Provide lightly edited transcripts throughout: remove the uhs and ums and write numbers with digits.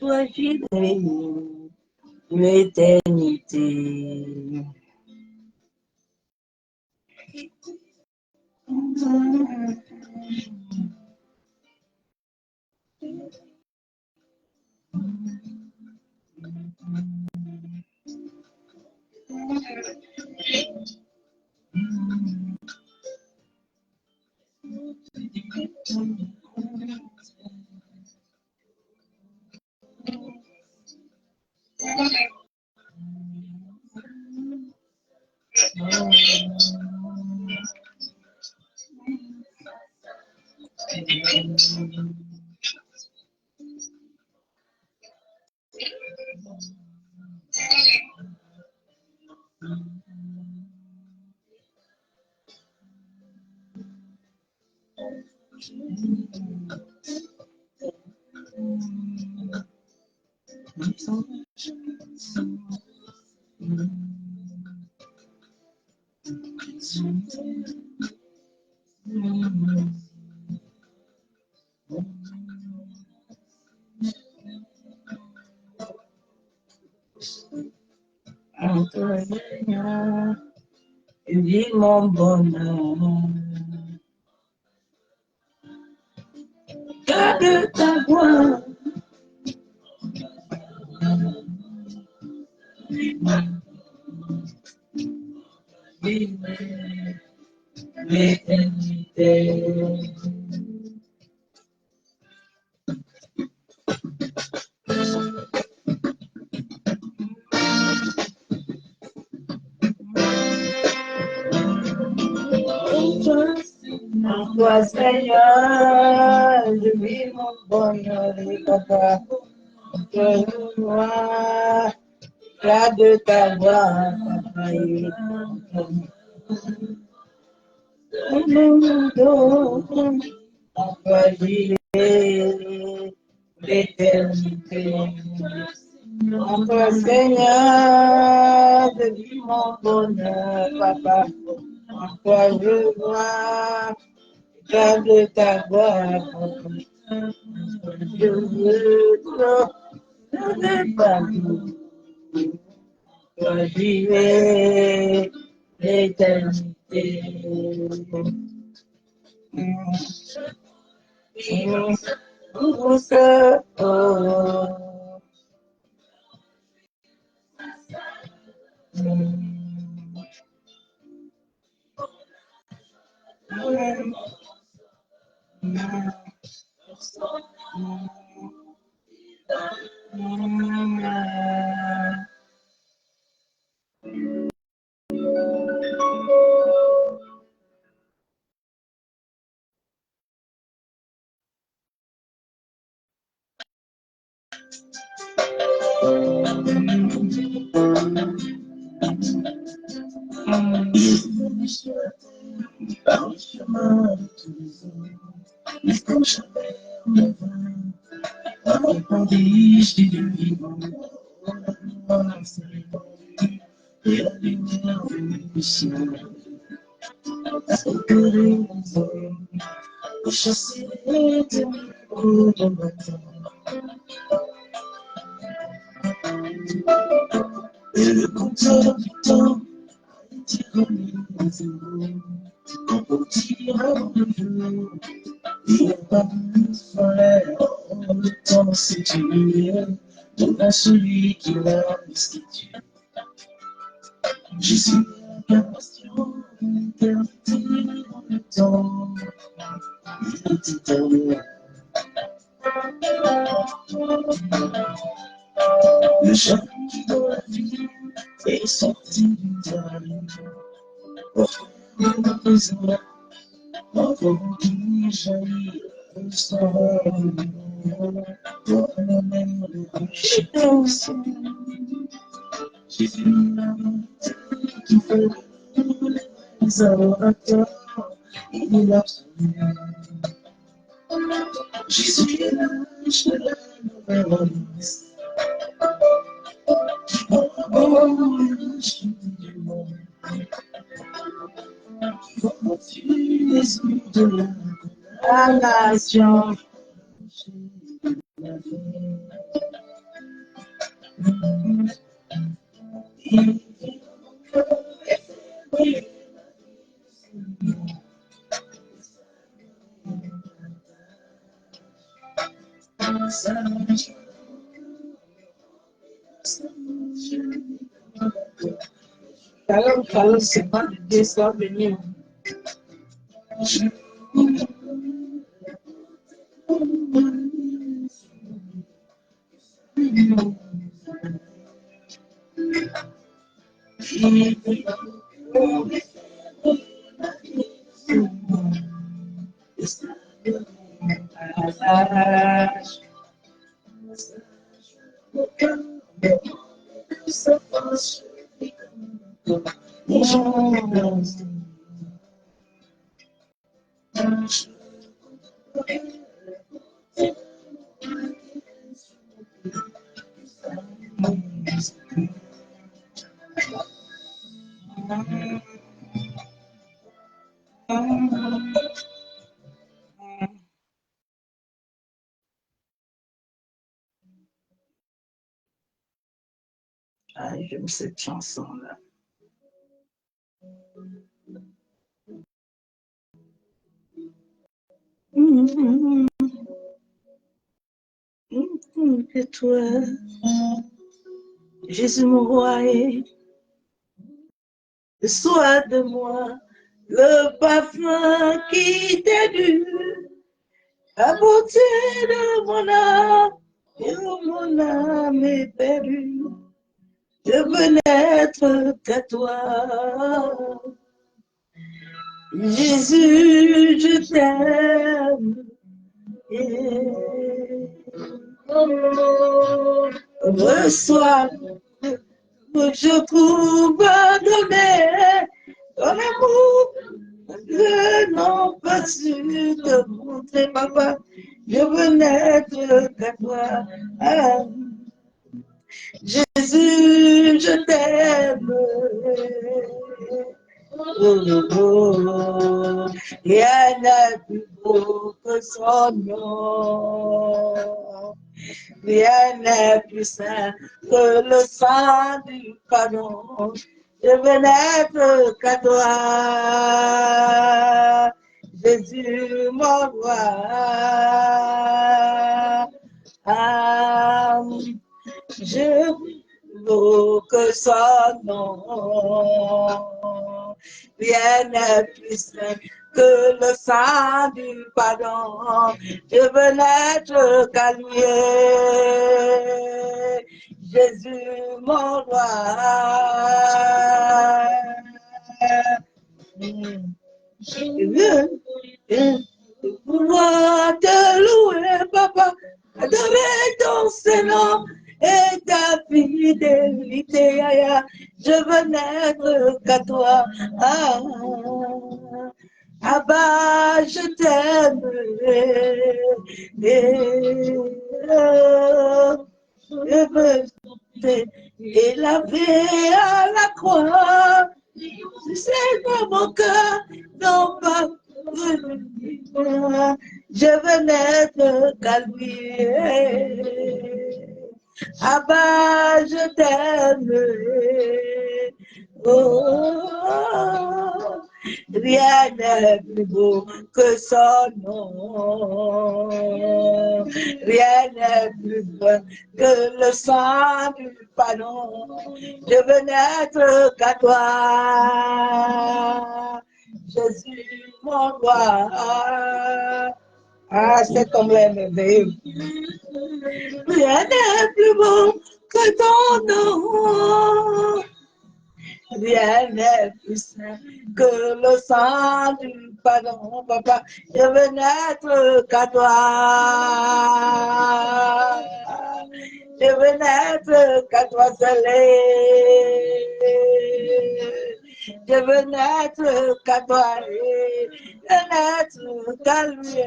toi j'irai l'éternité. Entre Seigneur, vis mon bonheur. Garde ta voix. L'éternité. En toi, Seigneur, je vis mon bonheur, papa. Que je vois, garde ta voix, papa. En toi, j'irai l'éternité. En toi, Seigneur, je vis mon bonheur, papa. En toi, je vois, garde ta voix, papa. Je veux trop, je n'ai pas vu. Toi, j'irai l'éternité. Par le chemin de tous les hommes, mais comme jamais on ne va, répondis, je dis du vivant, la c'est répandu, et la lumière venue du ciel, a éclairé les hommes, pour chasser les ténèbres de matin. Et le compteur du temps a été remis à zéro. Pour dire le jour, il n'y a pas de soleil, le temps s'est tué, devant celui qui l'a restitué. Je suis la passion de l'éternité dans le temps, il est éternel. Le chant qui dans la vie est sorti du terrain, pour faire de prison. Avant qu'il jaillit le sang, pour le même péché aussi. Jésus la vérité qui fait les adorateurs, il est l'absolu. Jésus est l'âge de la nouvelle alliance, qui envoie l'âge du monde, qui va tuer les yeux de la nation. Kalau semua dia selalu ini. Ah, j'aime cette chanson-là. Et toi, Jésus mon roi, sois de moi le parfum qui t'est dû, la beauté de mon âme, et mon âme est perdue. Je veux n'être qu'à toi. Jésus, je t'aime. Reçois que je trouve donner ton amour. Je n'en pas su te montrer, papa. Je veux n'être qu'à toi. Ah. Jésus, je t'aime. Rien n'est plus beau que son nom. Rien n'est plus saint que le sang du pardon. Je veux n'être qu'à toi, Jésus mon roi. Je veux que son nom. Rien n'est plus saint que le sang du pardon. Je veux n'être qu'à lui, Jésus mon roi. Je veux pouvoir te louer, papa, adorer ton Seigneur et ta fidélité. Je veux n'être qu'à toi. Abba, je t'aime. Je veux t'élever à la croix. C'est dans mon cœur, non pas. Je veux n'être qu'à lui. Abba, je t'aime. Oh, rien n'est plus beau que son nom. Rien n'est plus beau que le sang du pardon. Je veux n'être qu'à toi, Jésus mon roi. Ah, cet homme-là est merveilleux. Rien n'est plus beau que ton nom. Rien n'est plus saint que le sang du pardon, papa. Je veux n'être qu'à toi. Je veux n'être qu'à toi seul. Je veux n'être qu'à toi. Je veux n'être qu'à lui.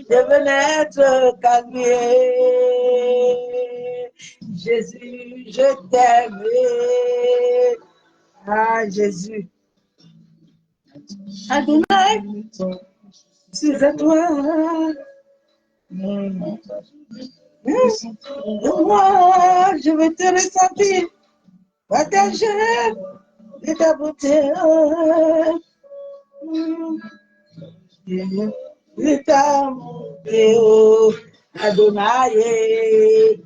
Je veux n'être qu'à lui. Jésus, je t'aime. Ah, Jésus. Adonai, c'est à toi. Moi, je veux te ressentir, partager de ta beauté. De ta beauté, oh. Adonai.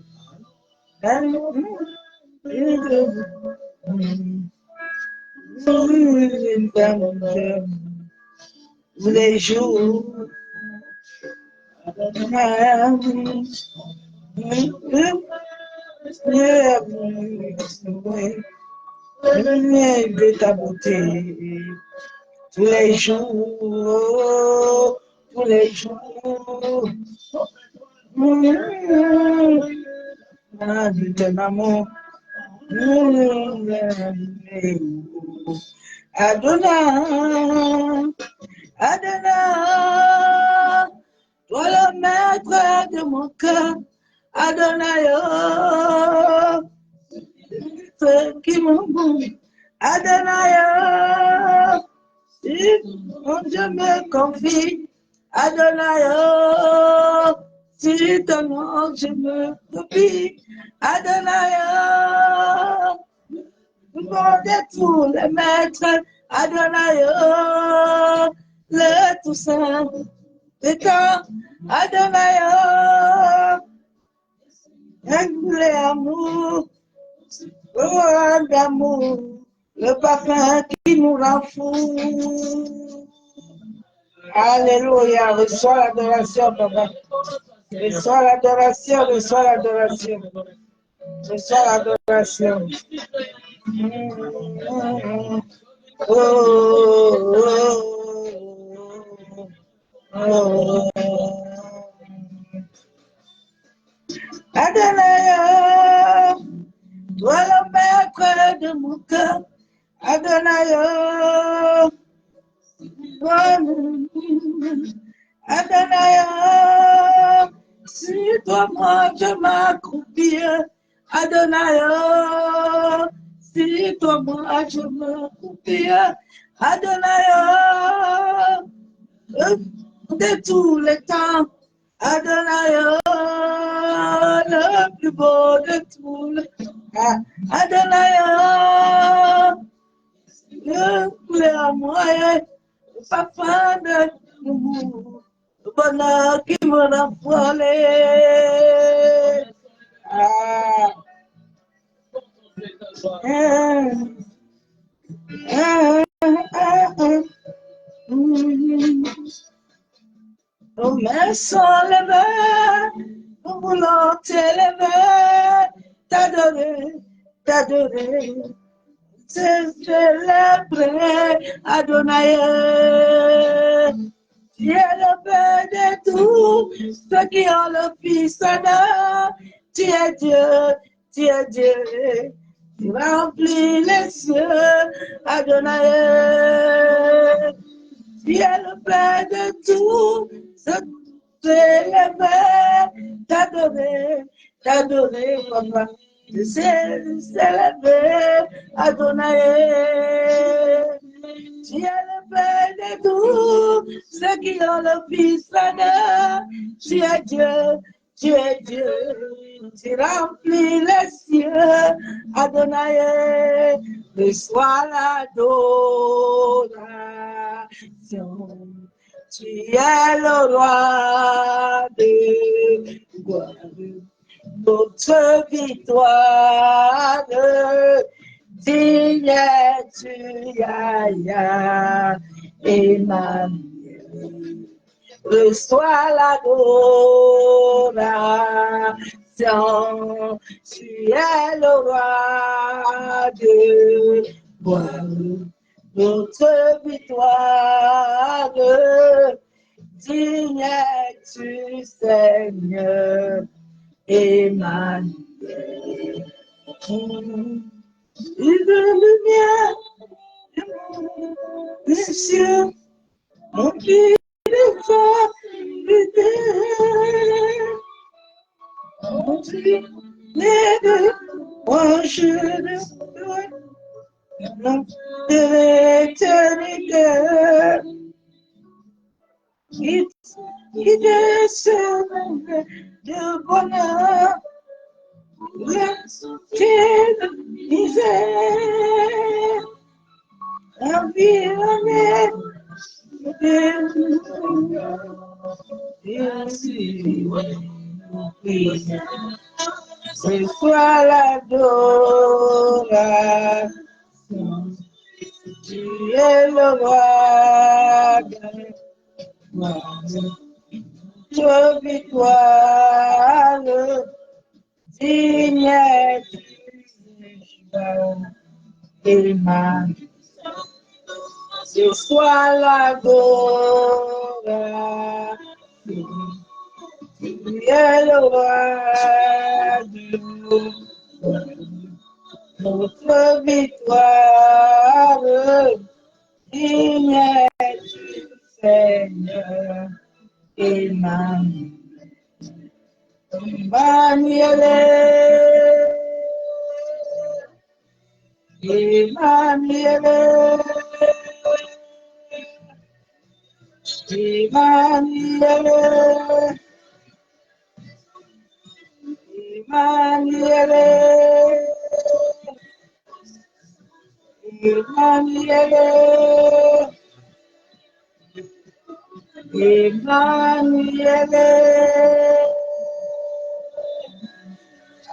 Les jours, de ta beauté, tous les jours, tous les jours, de ton amour, Adonai, Adonai, toi le maître de mon cœur, Adonai, ce qui m'embrouille, Adonai, si mon Dieu me confie, Adonai, si ton nom je me confie, Adonai, bon de tous les maîtres, Adonai, le tout saint, le temps, Adonai, l'amour, d'amour, le parfum qui nous rend fous. Alléluia, reçois l'adoration, papa. Reçois l'adoration, reçois l'adoration. Reçois l'adoration. Oh, oh, oh. Adonai, toi le maître de mon cœur, Adonai, Adonai, si toi moi je m'accroupis, Adonai, si toi moi je m'accroupis, Adonai, de tous les temps, Adonai, le plus beau de tous les temps, Adonai, le moyen, le parfum de nous, le bonheur qui me rend folle. Nos mains sont levées, nous voulons t'élever, t'adorer, t'adorer. Célébrer Adonai. Tu es le Père de tous ceux qui ont le Fils d'Adam. Tu es Dieu, tu es Dieu. Tu remplis les cieux, Adonai. Tu es le Père de tous ceux qui t'élever, t'adorer, t'adorer, papa. Célébrer Adonai. Tu es le Père de tous ceux qui ont le Fils d'Adam. Tu es Dieu, tu es Dieu. Tu remplis les cieux, Adonai. Reçois l'adoration. Tu es le roi de gloire. Notre victoire, digne es-tu, Yahya, Emmanuel. Reçois l'adoration, tu es le roi de gloire. Notre victoire, digne es-tu, Seigneur. Emmanuel, de lumière, des cieux, remplis de toi, les deux roches de l'éternité, qui descend de bonheur, de misère, environné de ainsi, prie. Reçois l'adoration. Tu es le roi des rois. Toute victoire, digne et man. Reçois l'adoration. Tu es le roi du monde. Notre victoire, digne du Seigneur, Emmanuel. Emmanuel, Emmanuel, Emmanuel, Emmanuel, Emmanuel, Emmanuel.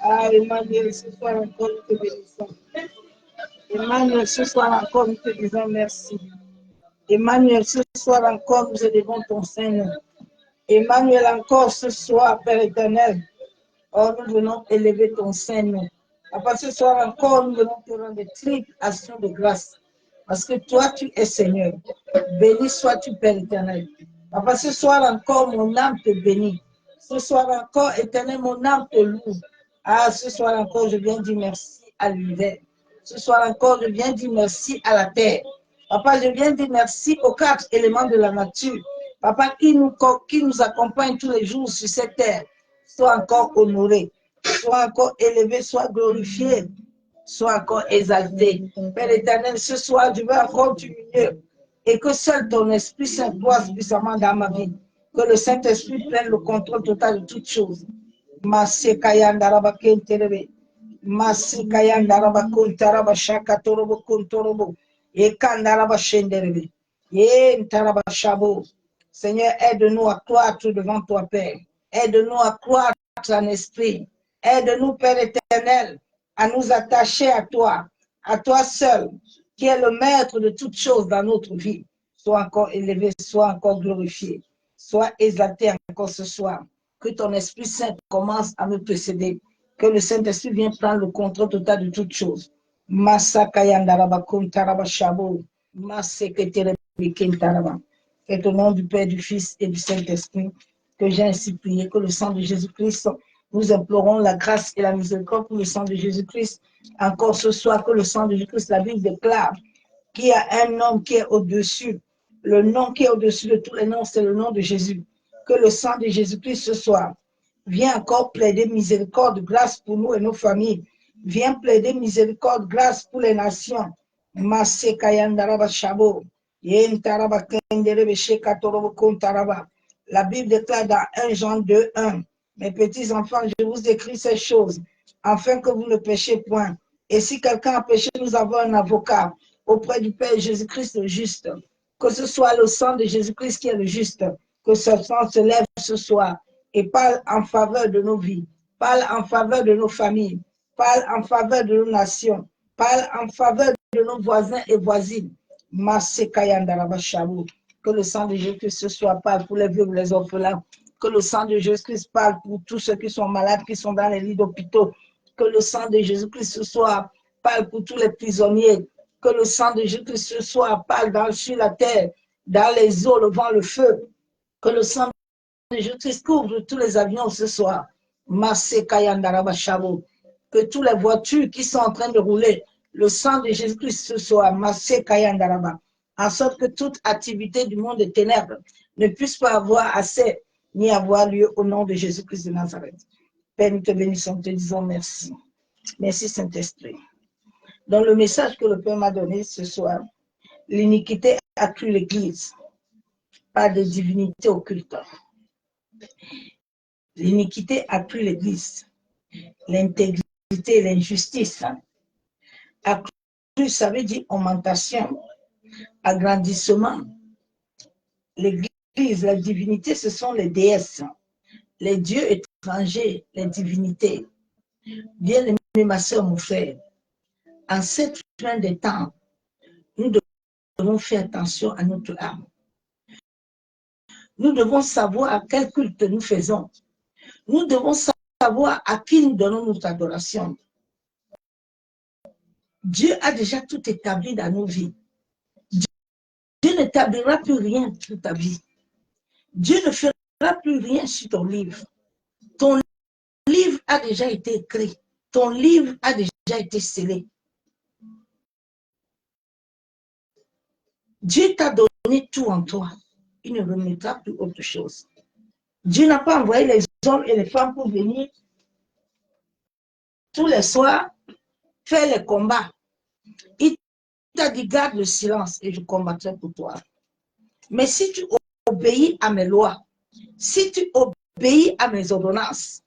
Ah, Emmanuel, ce soir encore, nous te bénissons. Emmanuel, ce soir encore, nous te disons merci. Emmanuel, ce soir encore, nous élevons ton Seigneur. Emmanuel, encore ce soir, Père éternel, oh, nous venons élever ton Seigneur. Papa, ce soir encore, nous venons te rendre des triples actions de grâce. Parce que toi, tu es Seigneur. Béni sois-tu, Père éternel. Papa, ce soir encore, mon âme te bénit. Ce soir encore, éternel, mon âme te loue. Ah, ce soir encore, je viens dire merci à l'univers. Ce soir encore, je viens dire merci à la terre. Papa, je viens dire merci aux 4 éléments de la nature. Papa, qui nous accompagne tous les jours sur cette terre. Sois encore honoré, sois encore élevé, sois glorifié, sois encore exalté. Père éternel, ce soir, je veux encore diminuer et que seul ton Esprit Saint boise puissamment dans ma vie. Que le Saint-Esprit prenne le contrôle total de toutes choses. Masekayanda kenterebe. Masikayanda rabakuntaraba shakatorobo kuntorobo. Ekandaraba shenderebe. Yentaraba shabo. Seigneur, aide-nous à croître devant toi, Père. Aide-nous à croître en esprit. Aide-nous, Père éternel, à nous attacher à toi seul, qui est le maître de toutes choses dans notre vie. Sois encore élevé, sois encore glorifié, sois exalté encore ce soir. Que ton Esprit Saint commence à me précéder. Que le Saint-Esprit vienne prendre le contrôle total de toutes choses. Masakayandaraba kuntaraba shabo. Maseketerebikintaraba. C'est au nom du Père, du Fils et du Saint-Esprit que j'ai ainsi prié, que le sang de Jésus-Christ, nous implorons la grâce et la miséricorde pour le sang de Jésus-Christ. Encore ce soir, que le sang de Jésus-Christ, la Bible déclare qu'il y a un nom qui est au-dessus. Le nom qui est au-dessus de tous les noms, c'est le nom de Jésus. Que le sang de Jésus-Christ ce soir viens encore plaider miséricorde, grâce pour nous et nos familles. Viens plaider miséricorde, grâce pour les nations. Masekayandaraba shabo. La Bible déclare dans 1 Jean 2, 1, mes petits enfants, je vous écris ces choses, afin que vous ne péchiez point. Et si quelqu'un a péché, nous avons un avocat auprès du Père Jésus-Christ le juste. Que ce soit le sang de Jésus-Christ qui est le juste, que ce sang se lève ce soir et parle en faveur de nos vies, parle en faveur de nos familles, parle en faveur de nos nations, parle en faveur de nos voisins et voisines. Que le sang de Jésus-Christ ce soit parle pour les vieux et les orphelins. Que le sang de Jésus-Christ parle pour tous ceux qui sont malades, qui sont dans les lits d'hôpitaux. Que le sang de Jésus-Christ ce soit parle pour tous les prisonniers. Que le sang de Jésus-Christ ce soit parle sur la terre, dans les eaux, le vent, le feu. Que le sang de Jésus-Christ couvre tous les avions ce soir. Que toutes les voitures qui sont en train de rouler, le sang de Jésus-Christ ce soir, en sorte que toute activité du monde des ténèbres ne puisse pas avoir accès ni avoir lieu au nom de Jésus-Christ de Nazareth. Père, nous te bénissons, te disons merci. Merci Saint-Esprit. Dans le message que le Père m'a donné ce soir, l'iniquité accrue l'Église par des divinités occultes. L'iniquité accrue l'Église. L'intégrité et l'injustice accrue, ça veut dire augmentation, agrandissement. L'Église, la divinité, ce sont les déesses. Les dieux venger les divinités. Bien aimé, ma soeur, mon frère, en cette fin des temps, nous devons faire attention à notre âme. Nous devons savoir à quel culte nous faisons. Nous devons savoir à qui nous donnons notre adoration. Dieu a déjà tout établi dans nos vies. Dieu n'établira plus rien sur ta vie. Dieu ne fera plus rien sur ton livre. Ton livre a déjà été écrit. Ton livre a déjà été scellé. Dieu t'a donné tout en toi. Il ne remettra plus autre chose. Dieu n'a pas envoyé les hommes et les femmes pour venir tous les soirs faire les combats. Il t'a dit, garde le silence et je combattrai pour toi. Mais si tu obéis à mes lois, si tu obéis à mes ordonnances,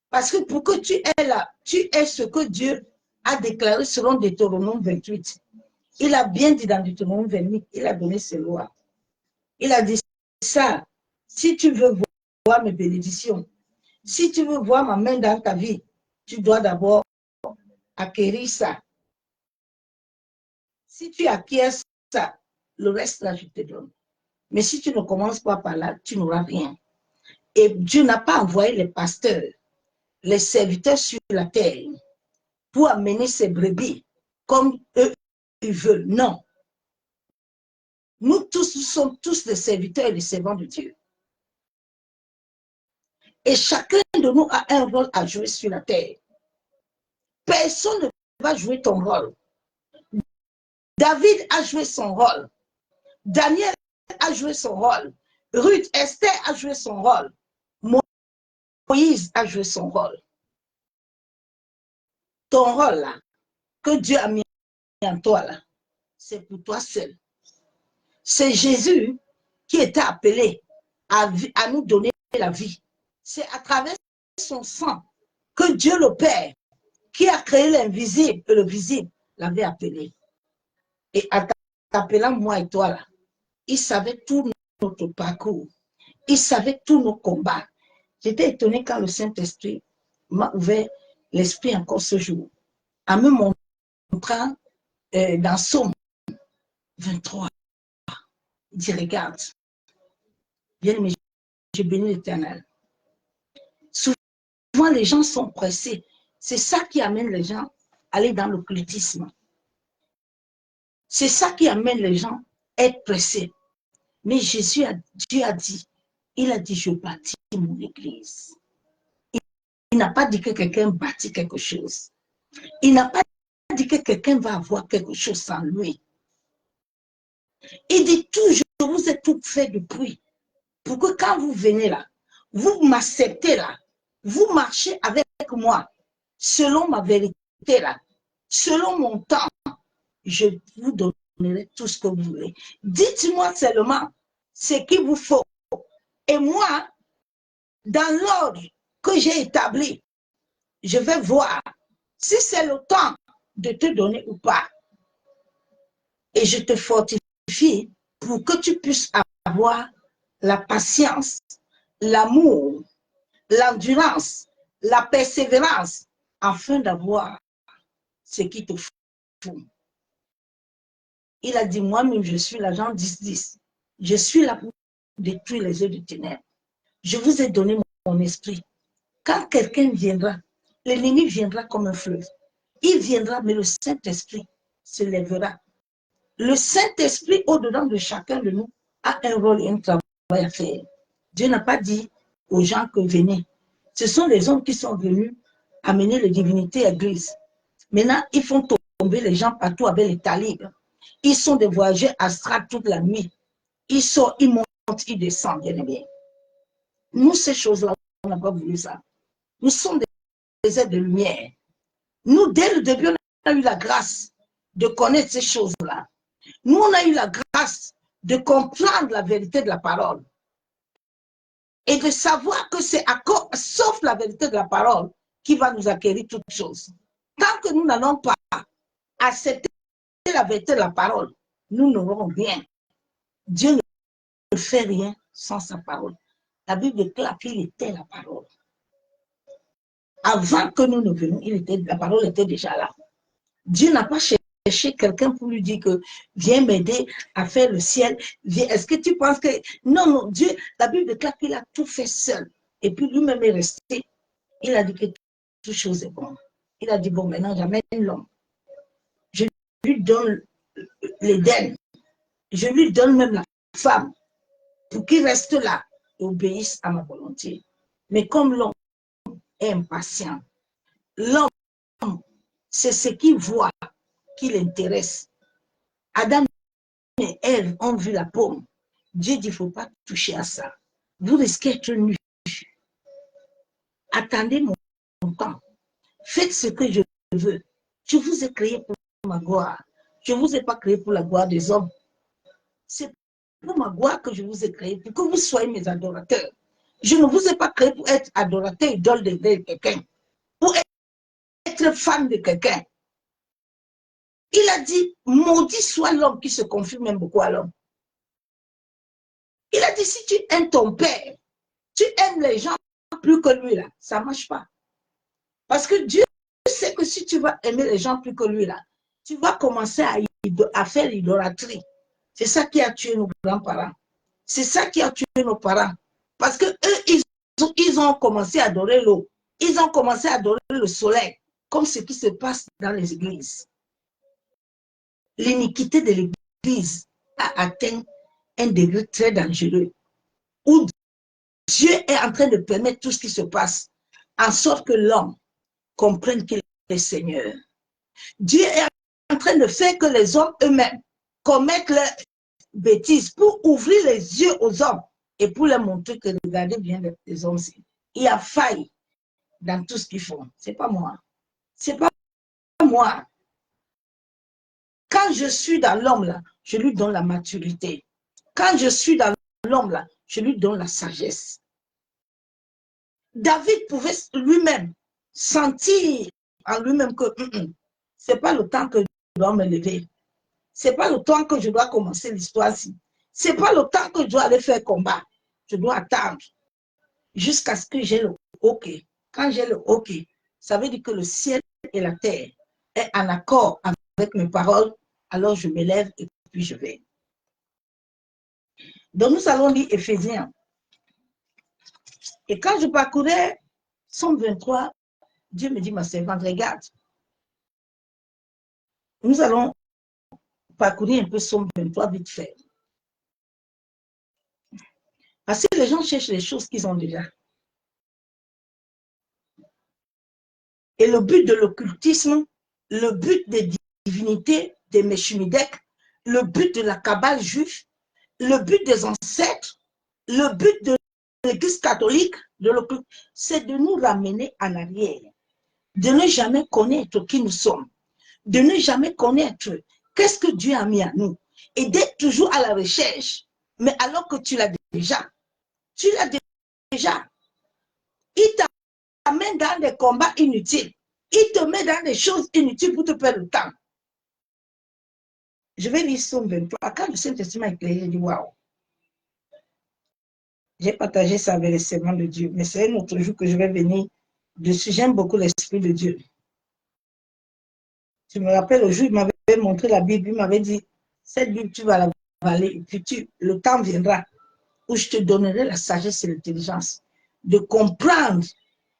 parce que pour que tu es là, tu es ce que Dieu a déclaré selon Deutéronome 28. Il a bien dit dans Deutéronome 28, il a donné ses lois. Il a dit ça, si tu veux voir mes bénédictions, si tu veux voir ma main dans ta vie, tu dois d'abord acquérir ça. Si tu acquiers ça, le reste là, je te donne. Mais si tu ne commences pas par là, tu n'auras rien. Et Dieu n'a pas envoyé les pasteurs, les serviteurs sur la terre pour amener ses brebis comme eux, ils veulent. Non. Nous tous, nous sommes tous des serviteurs et des servants de Dieu. Et chacun de nous a un rôle à jouer sur la terre. Personne ne va jouer ton rôle. David a joué son rôle. Daniel a joué son rôle. Ruth, Esther a joué son rôle. Moïse a joué son rôle. Ton rôle là, que Dieu a mis en toi là, c'est pour toi seul. C'est Jésus qui était appelé à nous donner la vie. C'est à travers son sang que Dieu le Père, qui a créé l'invisible et le visible, l'avait appelé. Et en t'appelant moi et toi là, il savait tout notre parcours. Il savait tous nos combats. J'étais étonnée quand le Saint-Esprit m'a ouvert l'esprit encore ce jour, en me montrant dans Somme 23. Il dit, regarde, bien aimé, je bénis l'Éternel. Souvent, les gens sont pressés. C'est ça qui amène les gens à aller dans l'occultisme. C'est ça qui amène les gens à être pressés. Mais Dieu a dit, il a dit, je bâtis mon église. Il n'a pas dit que quelqu'un bâtit quelque chose. Il n'a pas dit que quelqu'un va avoir quelque chose sans lui. Il dit toujours, je vous ai tout fait depuis. Pour que quand vous venez là, vous m'acceptez là, vous marchez avec moi, selon ma vérité là, selon mon temps, je vous donnerai tout ce que vous voulez. Dites-moi seulement ce qu'il vous faut. Et moi, dans l'ordre que j'ai établi, je vais voir si c'est le temps de te donner ou pas. Et je te fortifie pour que tu puisses avoir la patience, l'amour, l'endurance, la persévérance, afin d'avoir ce qu'il te faut. Il a dit, moi-même, je suis l'agent 10-10. Je suis là pour détruire les œuvres du ténèbres. Je vous ai donné mon esprit. Quand quelqu'un viendra, l'ennemi viendra comme un fleuve. Il viendra, mais le Saint-Esprit se lèvera. Le Saint-Esprit, au-dedans de chacun de nous, a un rôle et un travail à faire. Dieu n'a pas dit aux gens que venez. Ce sont les hommes qui sont venus amener les divinités à l'église. Maintenant, ils font tomber les gens partout avec les talibs. Ils sont des voyageurs astrales toute la nuit. Ils sortent, ils montent, ils descendent, bien et bien. Nous, ces choses-là, on n'a pas voulu ça. Nous sommes des êtres de lumière. Nous, dès le début, on a eu la grâce de connaître ces choses-là. Nous, on a eu la grâce de comprendre la vérité de la parole. Et de savoir que c'est sauf la vérité de la parole qui va nous acquérir toutes choses. Tant que nous n'allons pas accepter la vérité de la parole, nous n'aurons rien. Dieu ne fait rien sans sa parole. La Bible déclare qu'il était la parole. Avant que nous ne venions, la parole était déjà là. Dieu n'a pas cherché quelqu'un pour lui dire que viens m'aider à faire le ciel. Est-ce que tu penses que... Non, non, Dieu, la Bible déclare qu'il a tout fait seul. Et puis lui-même est resté. Il a dit que toute chose est bonne. Il a dit, bon, maintenant j'amène l'homme. Je lui donne l'Éden. Je lui donne même la femme pour qu'il reste là et obéisse à ma volonté. Mais comme l'homme est impatient, l'homme, c'est ce qu'il voit qui l'intéresse. Adam et Ève ont vu la pomme. Dieu dit, il ne faut pas toucher à ça. Vous risquez d'être nus. Attendez mon temps. Faites ce que je veux. Je vous ai créé pour ma gloire. Je ne vous ai pas créé pour la gloire des hommes. C'est pour ma gloire que je vous ai créé, pour que vous soyez mes adorateurs. Je ne vous ai pas créé pour être adorateur, idole de quelqu'un, pour être fan de quelqu'un. Il a dit, maudit soit l'homme qui se confie même beaucoup à l'homme. Il a dit, si tu aimes ton père, tu aimes les gens plus que lui, là, ça ne marche pas. Parce que Dieu sait que si tu vas aimer les gens plus que lui, là, tu vas commencer à faire l'idolâtrie. C'est ça qui a tué nos grands-parents. C'est ça qui a tué nos parents. Parce que eux, ils ont commencé à adorer l'eau. Ils ont commencé à adorer le soleil, comme ce qui se passe dans les églises. L'iniquité de l'église a atteint un degré très dangereux, où Dieu est en train de permettre tout ce qui se passe, en sorte que l'homme comprenne qu'il est Seigneur. Dieu est en train de faire que les hommes eux-mêmes commettent leurs bêtises pour ouvrir les yeux aux hommes et pour leur montrer que regardez bien les hommes. Il y a faille dans tout ce qu'ils font. Ce n'est pas moi. Ce n'est pas moi. Quand je suis dans l'homme là, je lui donne la maturité. Quand je suis dans l'homme là, je lui donne la sagesse. David pouvait lui-même sentir en lui-même que ce n'est pas le temps que je dois me lever. Ce n'est pas le temps que je dois commencer l'histoire-ci. Ce n'est pas le temps que je dois aller faire combat. Je dois attendre jusqu'à ce que j'ai le OK. Quand j'ai le OK, ça veut dire que le ciel et la terre est en accord avec mes paroles. Alors je me lève et puis je vais. Donc nous allons lire Éphésiens. Et quand je parcourais Somme 23, Dieu me dit, ma servante, regarde. Nous allons parcourir un peu Somme 23 vite fait. Parce que les gens cherchent les choses qu'ils ont déjà. Et le but de l'occultisme, le but des divinités, des Meshumidek, le but de la Kabbale juive, le but des ancêtres, le but de l'Église catholique, c'est de nous ramener en arrière, de ne jamais connaître qui nous sommes, de ne jamais connaître qu'est-ce que Dieu a mis à nous, et d'être toujours à la recherche, mais alors que tu l'as déjà. Tu l'as déjà. Il t'amène dans des combats inutiles. Il te met dans des choses inutiles pour te perdre le temps. Je vais lire Somme 23. Quand le Saint-Testament est éclairé, je dis waouh. J'ai partagé ça avec les servants de Dieu, mais c'est un autre jour que je vais venir dessus. J'aime beaucoup l'Esprit de Dieu. Je me rappelle le jour, il m'avait montré la Bible, il m'avait dit, cette Bible, tu vas la avaler, et puis le temps viendra où je te donnerai la sagesse et l'intelligence de comprendre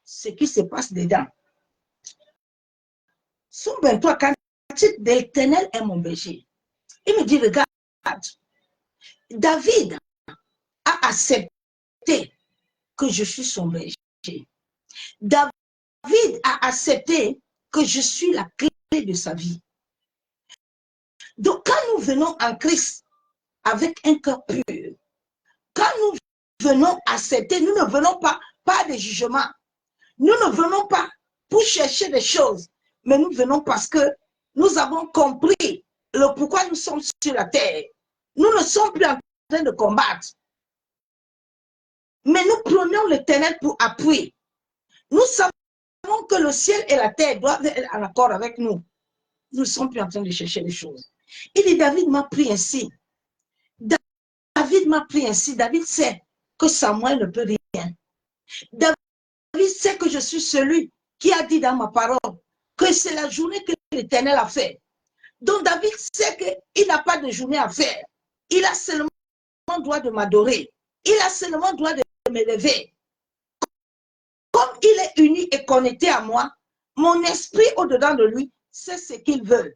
ce qui se passe dedans. Somme 23, quand l'Éternel est mon berger, il me dit, regarde, David a accepté que je suis son berger. David a accepté que je suis la clé de sa vie. Donc, quand nous venons en Christ avec un cœur pur, quand nous venons accepter, nous ne venons pas de jugement. Nous ne venons pas pour chercher des choses, mais nous venons parce que nous avons compris le pourquoi nous sommes sur la terre. Nous ne sommes plus en train de combattre. Mais nous prenons l'Éternel pour appui. Nous savons que le ciel et la terre doivent être en accord avec nous. Nous ne sommes plus en train de chercher les choses. Il dit, David m'a pris ainsi. David m'a pris ainsi. David sait que Samuel ne peut rien. David sait que je suis celui qui a dit dans ma parole que c'est la journée que l'Éternel a fait. Donc David sait qu'il n'a pas de journée à faire. Il a seulement le droit de m'adorer. Il a seulement le droit de m'élever. Comme il est uni et connecté à moi, mon esprit au-dedans de lui sait ce qu'il veut.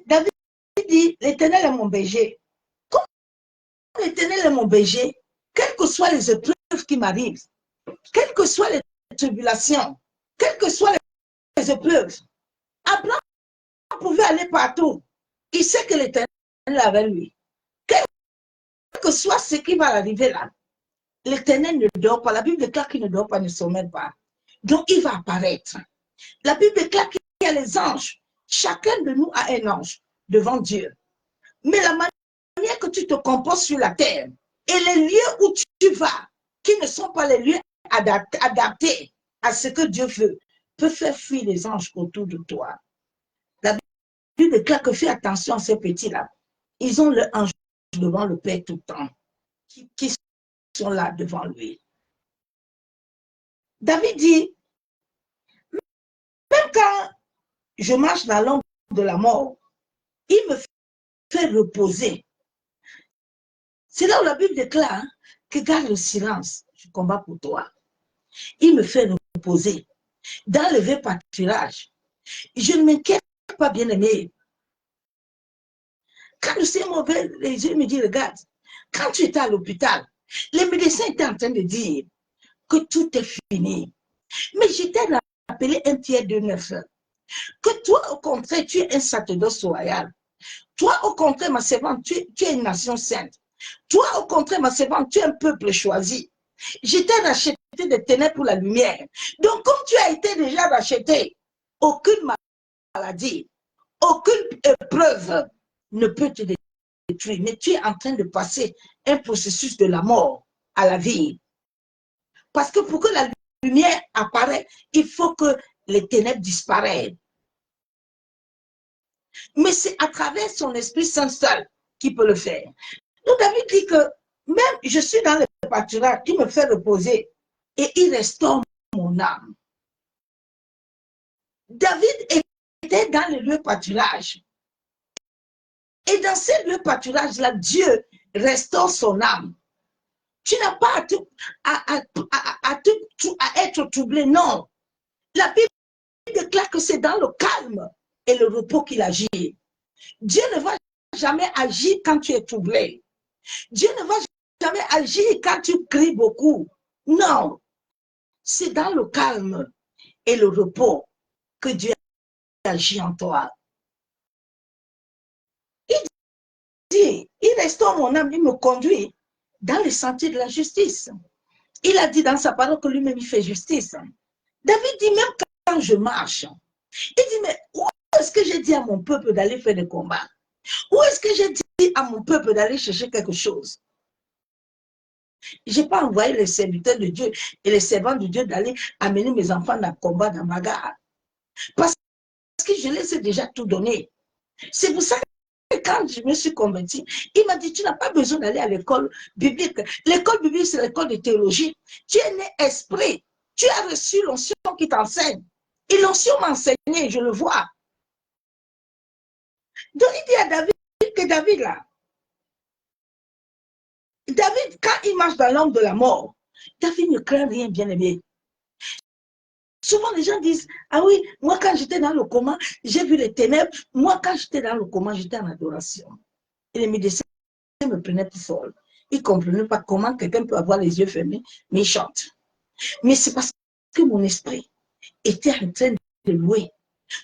David dit, l'Éternel est mon berger. Comme l'Éternel est mon berger, quelles que soient les épreuves qui m'arrivent, quelles que soient les tribulations, quelles que soient les épreuves, Abraham pouvait aller partout. Il sait que l'Éternel est avec lui. Quel que soit ce qui va arriver là, l'Éternel ne dort pas. La Bible déclare qu'il ne dort pas, ne sommeille pas. Donc, il va apparaître. La Bible déclare qu'il y a les anges. Chacun de nous a un ange devant Dieu. Mais la manière que tu te composes sur la terre et les lieux où tu vas, qui ne sont pas les lieux adaptés à ce que Dieu veut, peut faire fuir les anges autour de toi. La Bible déclare que fais attention à ces petits-là. Ils ont leur ange devant le Père tout le temps, qui sont là devant lui. David dit, même quand je marche dans l'ombre de la mort, il me fait reposer. C'est là où la Bible déclare que garde le silence, je combats pour toi. Il me fait reposer dans le vrai pâturage. Je ne m'inquiète pas, bien-aimé. Quand le Seigneur m'ouvre les yeux, il me dit, regarde, quand tu étais à l'hôpital, les médecins étaient en train de dire que tout est fini. Mais j'étais rappelé un tiers de 9 heures. Que toi, au contraire, tu es un sacerdoce royal. Toi, au contraire, ma servante, tu es une nation sainte. Toi, au contraire, ma servante, tu es un peuple choisi. J'étais racheté des ténèbres pour la lumière. Donc, comme tu as été déjà racheté, aucune maladie, aucune épreuve ne peut te détruire. Mais tu es en train de passer un processus de la mort à la vie. Parce que pour que la lumière apparaisse, il faut que les ténèbres disparaissent. Mais c'est à travers son Esprit Saint seul qu'il peut le faire. Donc David dit que même je suis dans le pâturage, il me fait reposer et il restaure mon âme. David était dans le lieu pâturage. Et dans ce lieu pâturage-là, Dieu restaure son âme. Tu n'as pas à être troublé, non. La Bible déclare que c'est dans le calme et le repos qu'il agit. Dieu ne va jamais agir quand tu es troublé. Dieu ne va jamais agir quand tu cries beaucoup. Non. C'est dans le calme et le repos que Dieu agit en toi. Il dit, il restaure mon âme, il me conduit dans les sentiers de la justice. Il a dit dans sa parole que lui-même il fait justice. David dit, même quand je marche, il dit, mais où est-ce que j'ai dit à mon peuple d'aller faire des combats? Où est-ce que j'ai dit à mon peuple d'aller chercher quelque chose? Je n'ai pas envoyé les serviteurs de Dieu et les servants de Dieu d'aller amener mes enfants dans le combat, dans ma gare. Parce que je les ai déjà tout donné. C'est pour ça que quand je me suis convertie, il m'a dit, tu n'as pas besoin d'aller à l'école biblique. L'école biblique, c'est l'école de théologie. Tu es né esprit. Tu as reçu l'onction qui t'enseigne. Et l'onction m'a enseigné, je le vois. Donc il dit à David que David là, David, quand il marche dans l'ombre de la mort, David ne craint rien, bien-aimé. Souvent, les gens disent, ah oui, moi, quand j'étais dans le coma, j'ai vu les ténèbres. Moi, quand j'étais dans le coma, j'étais en adoration. Et les médecins me prenaient pour folle. Ils ne comprenaient pas comment quelqu'un peut avoir les yeux fermés, mais il chante. Mais c'est parce que mon esprit était en train de louer.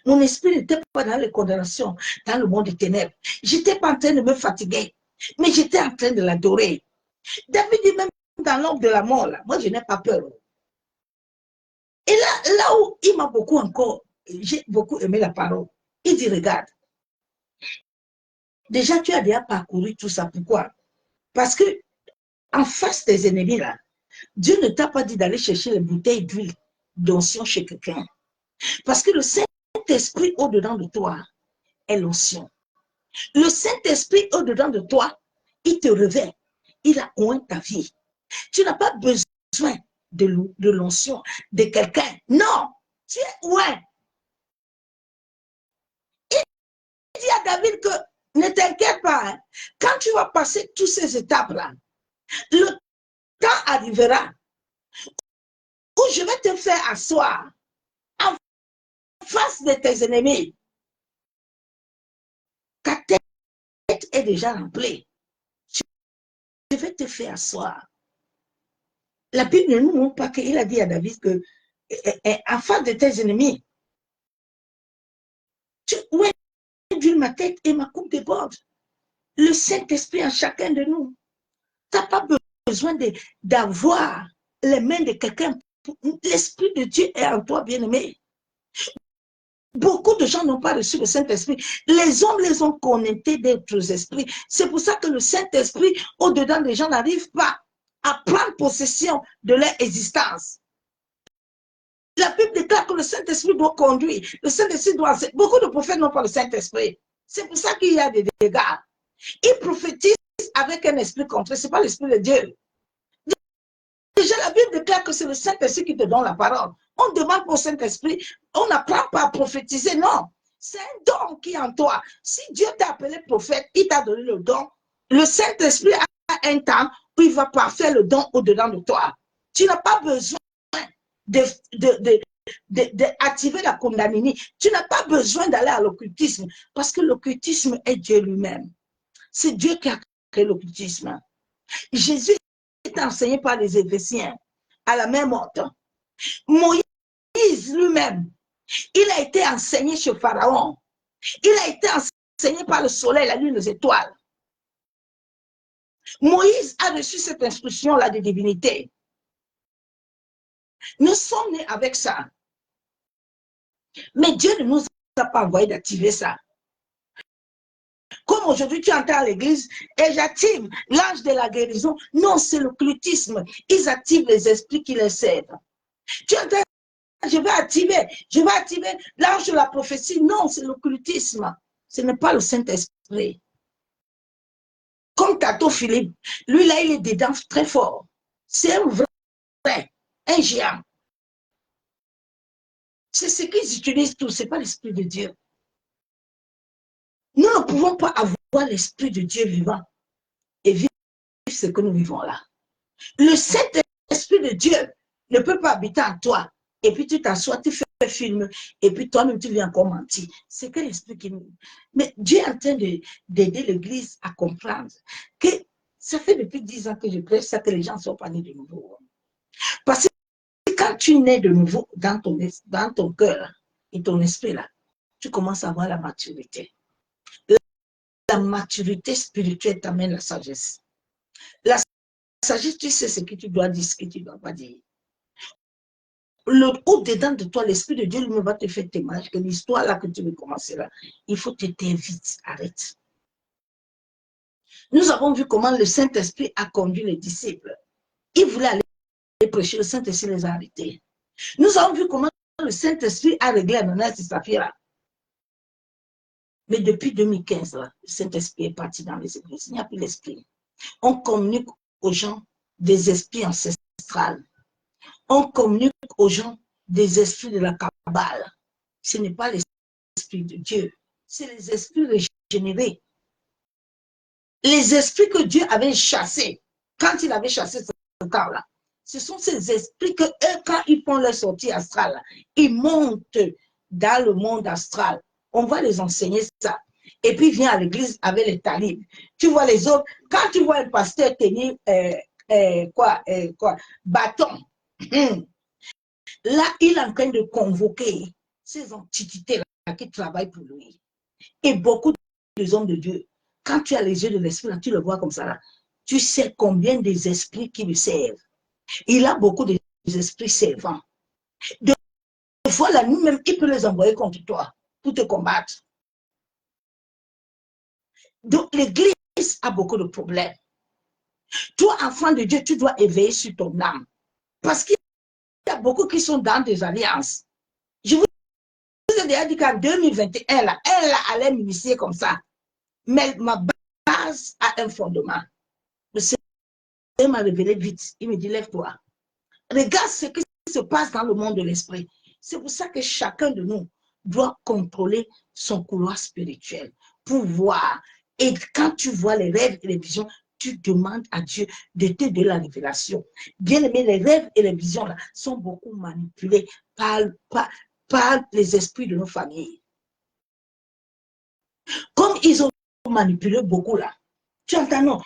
Mon esprit n'était pas dans les condamnations, dans le monde des ténèbres. Je n'étais pas en train de me fatiguer, mais j'étais en train de l'adorer. David dit même dans l'ombre de la mort, là, moi je n'ai pas peur. Et là où il m'a beaucoup encore, j'ai beaucoup aimé la parole, il dit, regarde, déjà tu as déjà parcouru tout ça, pourquoi? Parce que en face des ennemis là, Dieu ne t'a pas dit d'aller chercher les bouteilles d'huile d'onction chez quelqu'un. Parce que le Saint-Esprit au-dedans de toi est l'onction. Le Saint-Esprit au-dedans de toi, il te revêt. il a oint ta vie. Tu n'as pas besoin de l'onction de quelqu'un. Non, tu es oint. Il dit à David que ne t'inquiète pas, hein, quand tu vas passer toutes ces étapes-là, le temps arrivera où je vais te faire asseoir en face de tes ennemis. Ta tête est déjà remplie. Je vais te faire asseoir. La Bible ne nous montre pas qu'il a dit à David que en face de tes ennemis, tu oins ma tête et ma coupe déborde. Le Saint-Esprit en chacun de nous. Tu n'as pas besoin d'avoir les mains de quelqu'un. L'Esprit de Dieu est en toi, bien-aimé. Beaucoup de gens n'ont pas reçu le Saint-Esprit. Les hommes les ont connectés d'autres esprits. C'est pour ça que le Saint-Esprit, au-dedans des gens, n'arrive pas à prendre possession de leur existence. La Bible déclare que le Saint-Esprit doit conduire. Le Saint-Esprit doit enseigner. Beaucoup de prophètes n'ont pas le Saint-Esprit. C'est pour ça qu'il y a des dégâts. Ils prophétisent avec un esprit contraire. Ce n'est pas l'Esprit de Dieu. Déjà, la Bible déclare que c'est le Saint-Esprit qui te donne la parole. On demande pour le Saint-Esprit, on n'apprend pas à prophétiser, non. C'est un don qui est en toi. Si Dieu t'a appelé prophète, il t'a donné le don. Le Saint-Esprit a un temps où il va parfaire le don au-dedans de toi. Tu n'as pas besoin d'activer la Kundalini. Tu n'as pas besoin d'aller à l'occultisme parce que l'occultisme est Dieu lui-même. C'est Dieu qui a créé l'occultisme. Jésus est enseigné par les Éphésiens à la même ordre. Moïse lui-même, il a été enseigné chez Pharaon. Il a été enseigné par le soleil, la lune, les étoiles. Moïse a reçu cette instruction-là de divinité. Nous sommes nés avec ça. Mais Dieu ne nous a pas envoyé d'activer ça. Comme aujourd'hui, tu entends à l'église et j'active l'ange de la guérison. Non, c'est l'occultisme. Ils activent les esprits qui les servent. Tu entends, je vais activer l'ange de la prophétie. Non, c'est l'occultisme. Ce n'est pas le Saint-Esprit. Comme Tato Philippe, lui là, il est dedans très fort. C'est un vrai, un géant. C'est ce qu'ils utilisent tous, ce n'est pas l'Esprit de Dieu. Nous ne pouvons pas avoir l'Esprit de Dieu vivant et vivre ce que nous vivons là. Le Saint-Esprit de Dieu ne peut pas habiter en toi. Et puis tu t'assois, tu fais un film, et puis toi-même tu viens encore mentir. C'est quel esprit qui nous... Mais Dieu est en train d'aider l'Église à comprendre que ça fait depuis 10 ans que je prêche ça, que les gens ne sont pas nés de nouveau. Parce que quand tu nais de nouveau dans ton cœur et ton esprit là, tu commences à avoir la maturité. La maturité spirituelle t'amène la sagesse. La sagesse, tu sais ce que tu dois dire, ce que tu ne dois pas dire. Au-dedans de toi, l'Esprit de Dieu lui va te faire témoignage que l'histoire là que tu veux commencer là, il faut te taire vite, arrête. Nous avons vu comment le Saint-Esprit a conduit les disciples. Ils voulaient aller prêcher, le Saint-Esprit les a arrêtés. Nous avons vu comment le Saint-Esprit a réglé Ananias et Saphira. Mais depuis 2015, là, le Saint-Esprit est parti dans les églises. Il n'y a plus l'Esprit. On communique aux gens des esprits ancestrales. On communique aux gens des esprits de la Kabbale. Ce n'est pas l'esprit de Dieu. C'est les esprits régénérés. Les esprits que Dieu avait chassés, quand il avait chassé ce corps-là, ce sont ces esprits que eux, quand ils font leur sortie astrale, ils montent dans le monde astral. On va les enseigner ça. Et puis, il vient à l'église avec les talibs. Tu vois les autres, quand tu vois un pasteur tenir bâton, là, il est en train de convoquer ces entités-là qui travaillent pour lui. Et beaucoup des hommes de Dieu, quand tu as les yeux de l'esprit, tu le vois comme ça, là, tu sais combien des esprits qui lui servent. Il a beaucoup d'esprits servants. Des fois, la nuit même, il peut les envoyer contre toi pour te combattre. Donc, l'église a beaucoup de problèmes. Toi, enfant de Dieu, tu dois éveiller sur ton âme. Parce qu'il y a beaucoup qui sont dans des alliances. Je vous ai déjà dit qu'en 2021, là, elle allait m'initier comme ça. Mais ma base a un fondement. Le m'a révélé vite. Il me dit, lève-toi. Regarde ce qui se passe dans le monde de l'esprit. C'est pour ça que chacun de nous doit contrôler son couloir spirituel pour voir. Et quand tu vois les rêves et les visions, tu demandes à Dieu de te donner la révélation. Bien aimé, les rêves et les visions là, sont beaucoup manipulés par les esprits de nos familles. Comme ils ont manipulé beaucoup là. Tu entends, non?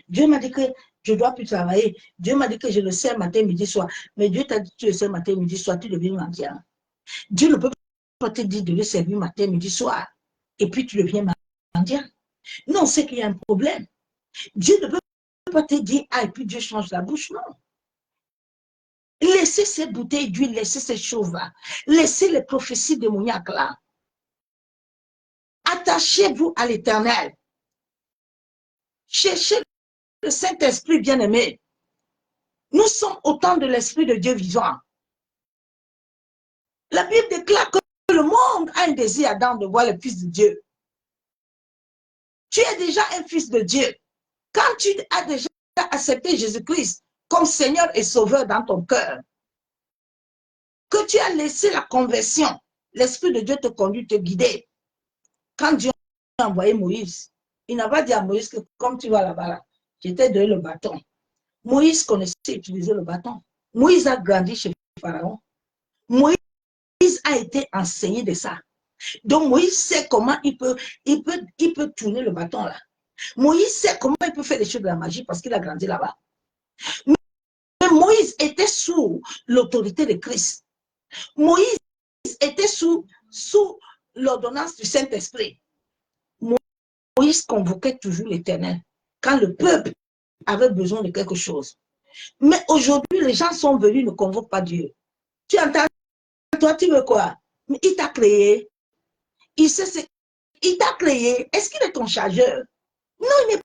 Dieu m'a dit que je ne dois plus travailler. Dieu m'a dit que je le sers matin, midi, soir. Mais Dieu t'a dit que tu le sers matin, midi, soir, tu deviens mendiant. Dieu ne peut pas te dire de le servir matin, midi, soir. Et puis tu deviens mendiant. Non, c'est qu'il y a un problème. Dieu ne peut pas te dire, ah, et puis Dieu change la bouche, non. Laissez ces bouteilles d'huile, laissez ces choses-là. Laissez les prophéties démoniaques-là. Attachez-vous à l'Éternel. Cherchez le Saint-Esprit bien-aimé. Nous sommes au temps de l'Esprit de Dieu vivant. La Bible déclare que le monde a un désir ardent de voir le Fils de Dieu. Tu es déjà un fils de Dieu. Quand tu as déjà accepté Jésus-Christ comme Seigneur et Sauveur dans ton cœur, que tu as laissé la conversion, l'Esprit de Dieu te conduit, te guider. Quand Dieu a envoyé Moïse, il n'a pas dit à Moïse que comme tu vas là-bas, là, je t'ai donné le bâton. Moïse connaissait utiliser le bâton. Moïse a grandi chez Pharaon. Moïse a été enseigné de ça. Donc Moïse sait comment il peut tourner le bâton là. Moïse sait comment il peut faire les choses de la magie parce qu'il a grandi là-bas. Mais Moïse était sous l'autorité de Christ. Moïse était sous l'ordonnance du Saint-Esprit. Moïse convoquait toujours l'Éternel quand le peuple avait besoin de quelque chose. Mais aujourd'hui, les gens sont venus, ne convoquent pas Dieu. Tu entends, toi, tu veux quoi? Mais il t'a créé. Il t'a créé. Est-ce qu'il est ton chargeur? Non, il n'est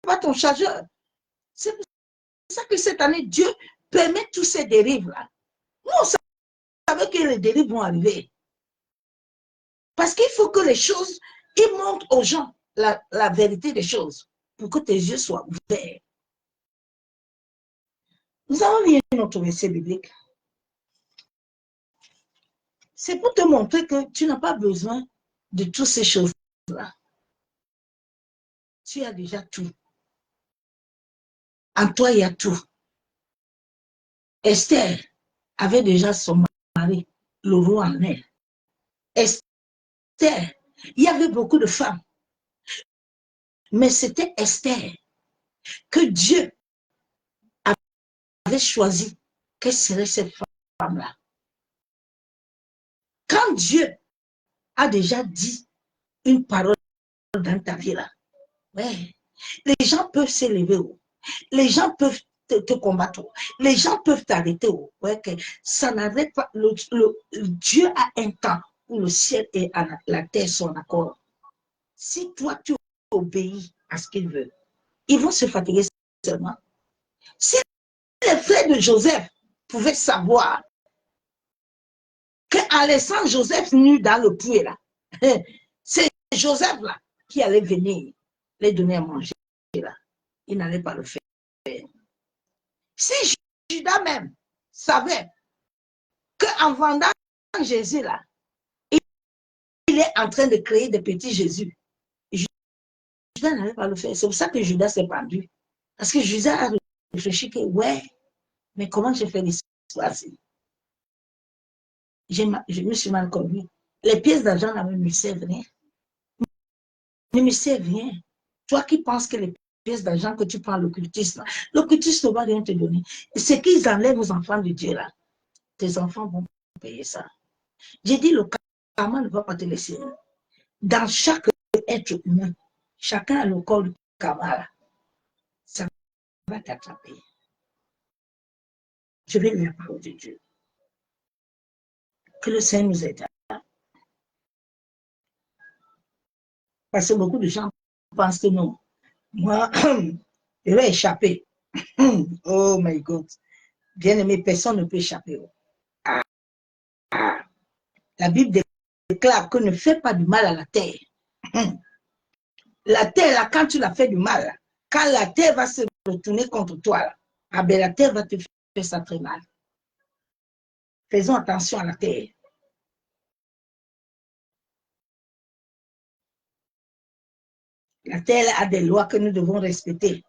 pas ton chargeur. C'est pour ça que cette année, Dieu permet tous ces dérives-là. Nous, on savait que les dérives vont arriver. Parce qu'il faut que les choses, ils montrent aux gens la vérité des choses pour que tes yeux soient ouverts. Nous allons lire notre verset biblique. C'est pour te montrer que tu n'as pas besoin de toutes ces choses-là. Tu as déjà tout. En toi, il y a tout. Esther avait déjà son mari, le roi en elle. Esther, il y avait beaucoup de femmes. Mais c'était Esther que Dieu avait choisi. Quelle serait cette femme-là? Quand Dieu a déjà dit une parole dans ta vie là, ouais, les gens peuvent s'élever, les gens peuvent te combattre, les gens peuvent t'arrêter, ouais, que ça n'arrête pas. Dieu a un temps où le ciel et la terre sont d'accord. Si toi tu obéis à ce qu'il veut, ils vont se fatiguer seulement. Si les frères de Joseph pouvaient savoir qu'en laissant Joseph nu dans le puits là, c'est Joseph là qui allait venir les donner à manger là, il n'allait pas le faire. Si Judas même savait qu'en vendant Jésus là, il est en train de créer des petits Jésus, Judas n'allait pas le faire. C'est pour ça que Judas s'est pendu. Parce que Judas a réfléchi que, ouais, mais comment je fais l'histoire? Je me suis mal conduit. Les pièces d'argent là ne me servent rien. Ne me servent rien. Toi qui penses que les pièces d'argent que tu prends à l'occultisme ne va rien te donner. Ce qu'ils enlèvent aux enfants de Dieu là, tes enfants vont payer ça. J'ai dit, le karma ne va pas te laisser. Dans chaque être humain, chacun a le corps du karma là. Ça va t'attraper. Je vais lire la parole de Dieu. Que le Seigneur nous aide. Parce que beaucoup de gens pensent que non. Moi, je vais échapper. Oh my God. Bien aimé, personne ne peut échapper. Ah, ah. La Bible déclare que ne fais pas du mal à la terre. La terre, là, quand tu la fais du mal, quand la terre va se retourner contre toi, là, ah ben la terre va te faire ça très mal. Faisons attention à la terre. La terre a des lois que nous devons respecter.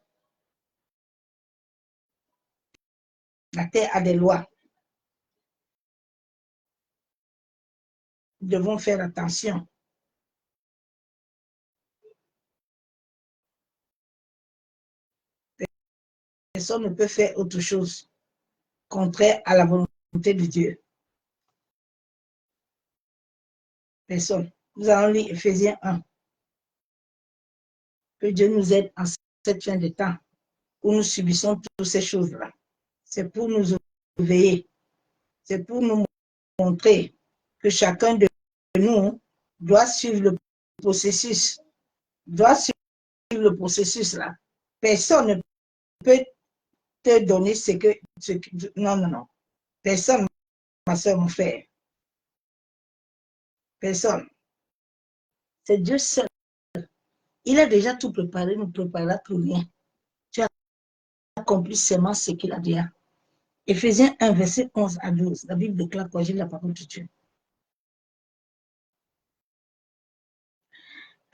La terre a des lois. Nous devons faire attention. Personne ne peut faire autre chose contraire à la volonté de Dieu. Personne. Nous allons lire Éphésiens 1. Que Dieu nous aide en cette fin de temps où nous subissons toutes ces choses-là. C'est pour nous éveiller. C'est pour nous montrer que chacun de nous doit suivre le processus. Doit suivre le processus là. Personne ne peut te donner ce que non, non, non. Personne, ma soeur, mon frère. Personne. C'est Dieu seul. Il a déjà tout préparé, ne préparera plus rien. Tu as accompli seulement ce qu'il a dit. Éphésiens 1, verset 11 à 12. La Bible déclare quoi? J'ai la parole de Dieu.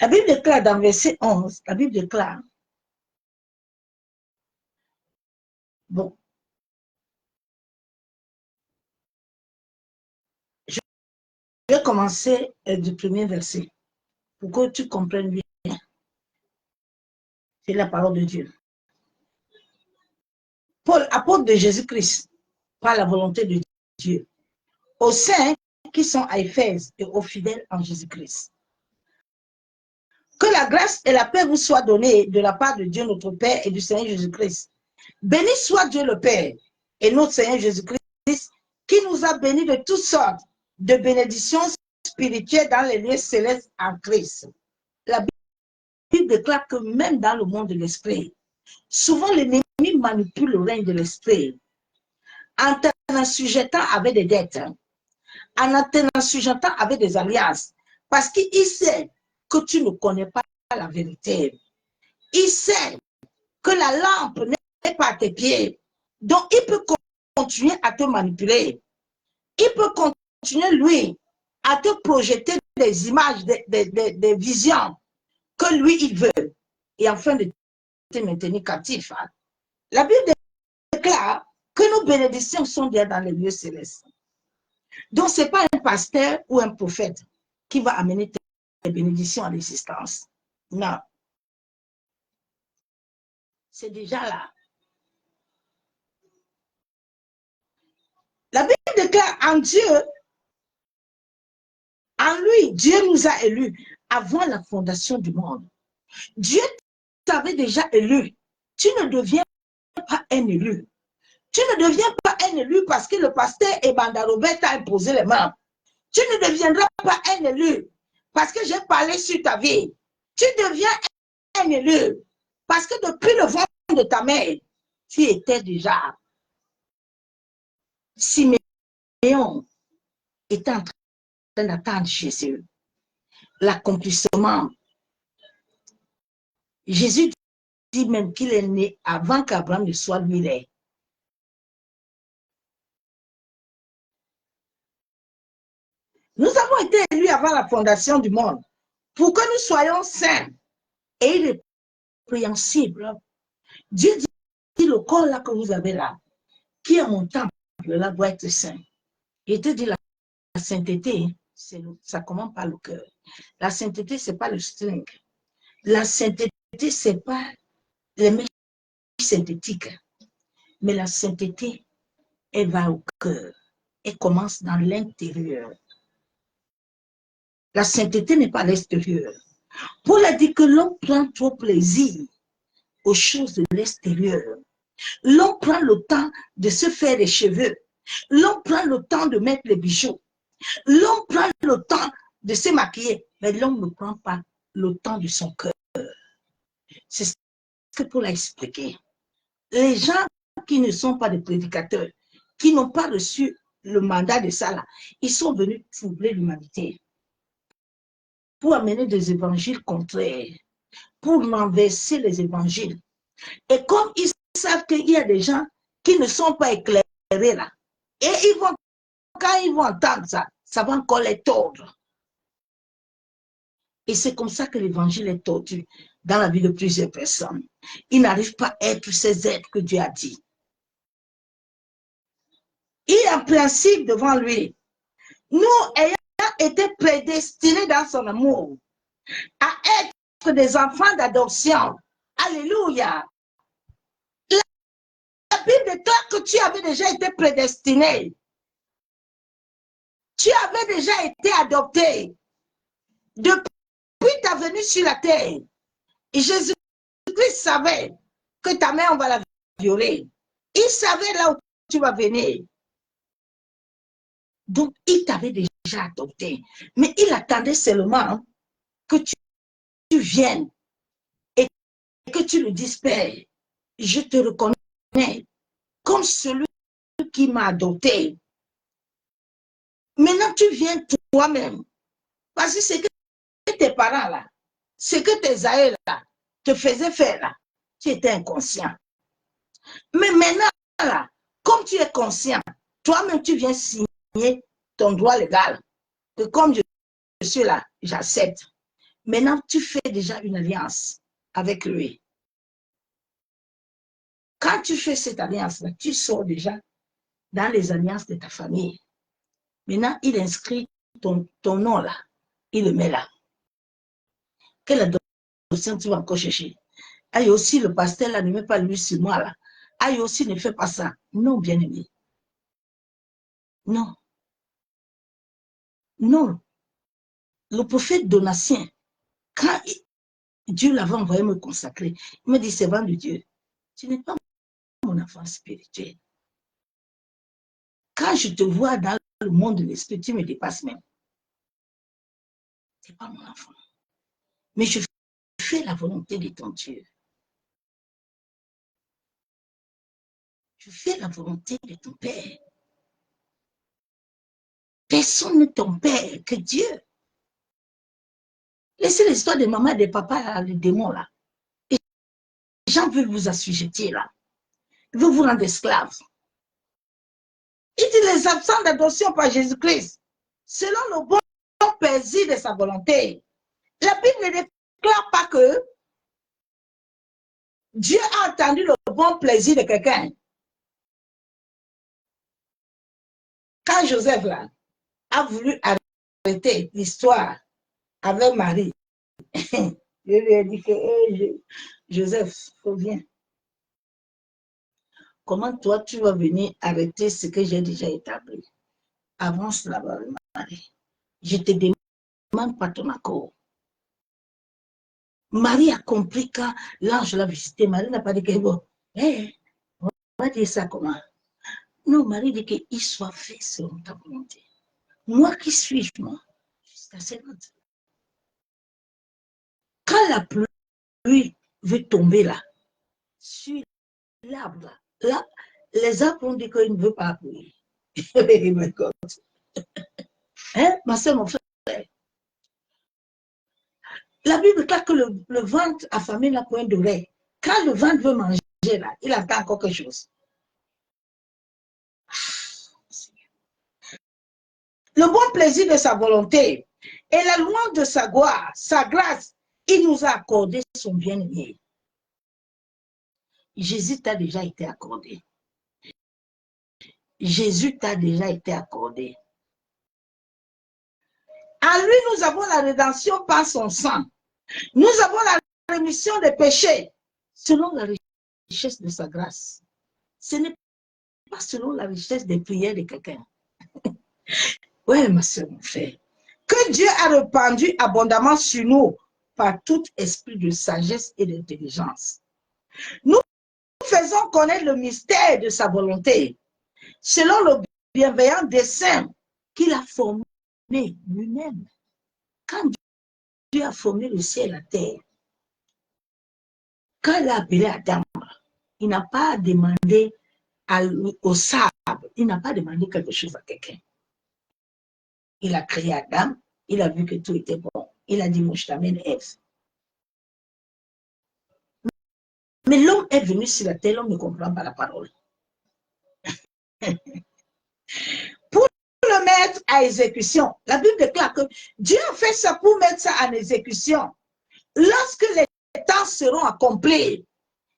La Bible déclare dans verset 11, la Bible déclare, bon, je vais commencer du premier verset pour que tu comprennes bien. C'est la parole de Dieu. Paul, apôtre de Jésus-Christ, par la volonté de Dieu, aux saints qui sont à Éphèse et aux fidèles en Jésus-Christ. Que la grâce et la paix vous soient données de la part de Dieu notre Père et du Seigneur Jésus-Christ. Béni soit Dieu le Père et notre Seigneur Jésus-Christ qui nous a bénis de toutes sortes de bénédictions spirituelles dans les lieux célestes en Christ. La Bible déclare que même dans le monde de l'esprit, souvent l'ennemi manipule le règne de l'esprit en t'assujettant avec des dettes, en t'assujettant avec des alliances, parce qu'il sait que tu ne connais pas la vérité. Il sait que la lampe n'est pas à tes pieds. Donc, il peut continuer à te manipuler. Il peut continuer, lui, à te projeter des images, des visions que lui, il veut. Et afin de te maintenir captif. La Bible déclare que nos bénédictions sont déjà dans les lieux célestes. Donc, ce n'est pas un pasteur ou un prophète qui va amener tes bénédictions à l'existence. Non. C'est déjà là. La Bible déclare en Dieu, en lui, Dieu nous a élus avant la fondation du monde. Dieu t'avait déjà élu. Tu ne deviens pas un élu. Tu ne deviens pas un élu parce que le pasteur Ebanda Robert t'a imposé les mains. Tu ne deviendras pas un élu parce que j'ai parlé sur ta vie. Tu deviens un élu parce que depuis le ventre de ta mère, tu étais déjà. Siméon était en train d'attendre Jésus. L'accomplissement. Jésus dit même qu'il est né avant qu'Abraham ne soit lui né. Nous avons été élus avant la fondation du monde pour que nous soyons saints et irrépréhensibles. Dieu dit le corps là que vous avez là, qui est mon temple, là doit être saint. Et te dit la sainteté, ça commence par le cœur. La sainteté, ce n'est pas le string. La sainteté, ce n'est pas les médicaments synthétiques. Mais la sainteté, elle va au cœur. Elle commence dans l'intérieur. La sainteté n'est pas à l'extérieur. Paul a dit que l'on prend trop plaisir aux choses de l'extérieur. L'on prend le temps de se faire les cheveux. L'on prend le temps de mettre les bijoux. L'on prend le temps de se maquiller. Mais l'on ne prend pas le temps de son cœur. C'est ce que Paul a expliqué. Les gens qui ne sont pas des prédicateurs, qui n'ont pas reçu le mandat de ça, là, ils sont venus troubler l'humanité pour amener des évangiles contraires, pour renverser les évangiles. Et comme ils savent qu'il y a des gens qui ne sont pas éclairés là. Et quand ils vont entendre ça, ça va encore les tordre. Et c'est comme ça que l'évangile est tordu dans la vie de plusieurs personnes. Ils n'arrivent pas à être ces êtres que Dieu a dit. Il y a un principe devant lui. Nous ayant été prédestinés dans son amour à être des enfants d'adoption. Alléluia. La Bible déclare que tu avais déjà été prédestiné. Tu avais déjà été adopté. Depuis ta venue sur la terre, Jésus-Christ savait que ta mère, on va la violer. Il savait là où tu vas venir. Donc, il t'avait déjà adopté. Mais il attendait seulement que tu viennes et que tu le dises, Père, je te reconnais comme celui qui m'a adopté. Maintenant, tu viens toi-même. Parce que c'est que tes parents là, ce que tes aïeux là te faisaient faire là, tu étais inconscient. Mais maintenant là, comme tu es conscient, toi-même tu viens signer ton droit légal. Que comme je suis là, j'accepte. Maintenant, tu fais déjà une alliance avec lui. Quand tu fais cette alliance-là, tu sors déjà dans les alliances de ta famille. Maintenant, il inscrit ton nom là. Il le met là. Quelle adoption tu vas encore chercher? Aïe aussi, le pasteur là, ne met pas lui sur moi là. Aïe aussi, ne fait pas ça. Non, bien-aimé. Non. Non. Le prophète Donatien, quand Dieu l'avait envoyé me consacrer, il me dit, servant de Dieu, tu n'es pas mon enfant spirituel. Quand je te vois dans le monde de l'esprit, tu me dépasses même. Tu n'es pas mon enfant. Mais je fais la volonté de ton Dieu. Je fais la volonté de ton Père. Personne n'est ton Père que Dieu. Laissez l'histoire de maman et de papa, là, les démons là. Et les gens veulent vous assujettir là. Ils veulent vous rendre esclaves. Il dit les absents d'adoption par Jésus-Christ, selon le bon plaisir de sa volonté. La Bible ne déclare pas que Dieu a entendu le bon plaisir de quelqu'un. Quand Joseph là, a voulu arrêter l'histoire avec Marie, je lui ai dit que hey, Joseph, reviens. Comment toi tu vas venir arrêter ce que j'ai déjà établi? Avance là-bas, Marie. Je te demande pas ton accord. Marie a compris quand l'ange l'a visité. Marie n'a pas dit que bon, hey, on va dire ça comment? Non, Marie dit qu'il soit fait selon ta volonté. Moi qui suis-je, moi? Jusqu'à 50. Quand la pluie veut tomber là, sur l'arbre, là, les arbres ont dit qu'ils ne veulent pas appuyer. Hein, ma soeur, mon frère. La Bible déclare que le ventre affamé n'a point d'oreille. Quand le ventre veut manger, là, il attend encore quelque chose. Le bon plaisir de sa volonté et la louange de sa gloire, sa grâce, il nous a accordé son bien-aimé. Jésus t'a déjà été accordé. Jésus t'a déjà été accordé. En lui, nous avons la rédemption par son sang. Nous avons la rémission des péchés selon la richesse de sa grâce. Ce n'est pas selon la richesse des prières de quelqu'un. Oui, ma soeur, mon frère. Que Dieu a répandu abondamment sur nous par tout esprit de sagesse et d'intelligence. Nous faisons connaître le mystère de sa volonté, selon le bienveillant dessein qu'il a formé lui-même. Quand Dieu a formé le ciel et la terre, quand il a appelé Adam, il n'a pas demandé au sable, il n'a pas demandé quelque chose à quelqu'un. Il a créé Adam, il a vu que tout était bon. Il a dit, moi, je t'amène Ève. Mais l'homme est venu sur la terre, l'homme ne comprend pas la parole. Pour le mettre à exécution, la Bible déclare que Dieu a fait ça pour mettre ça en exécution. Lorsque les temps seront accomplis,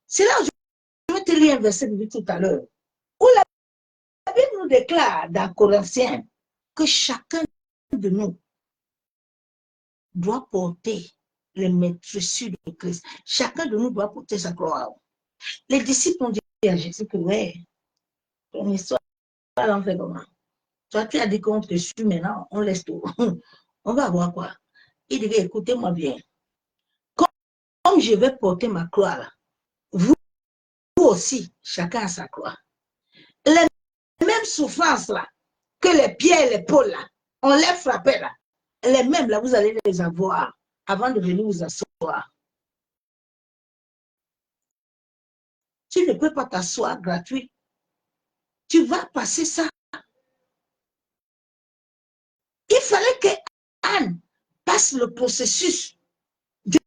c'est là où je vais te lire un verset de tout à l'heure, où la Bible nous déclare dans Corinthiens que chacun de nous doit porter les maîtresses de Christ. Chacun de nous doit porter sa gloire. Les disciples ont dit à Jésus que, ouais, ton histoire, on fait comment? Toi, tu as dit qu'on te suit maintenant, on laisse tout. On va voir quoi? Il dit, écoutez-moi bien. Comme je vais porter ma croix, là, vous aussi, chacun a sa croix. Les mêmes souffrances là, que les pieds et les épaules là, on les frappait là, les mêmes là, vous allez les avoir avant de venir vous asseoir. Tu ne peux pas t'asseoir gratuit. Tu vas passer ça. Il fallait que Anne passe le processus de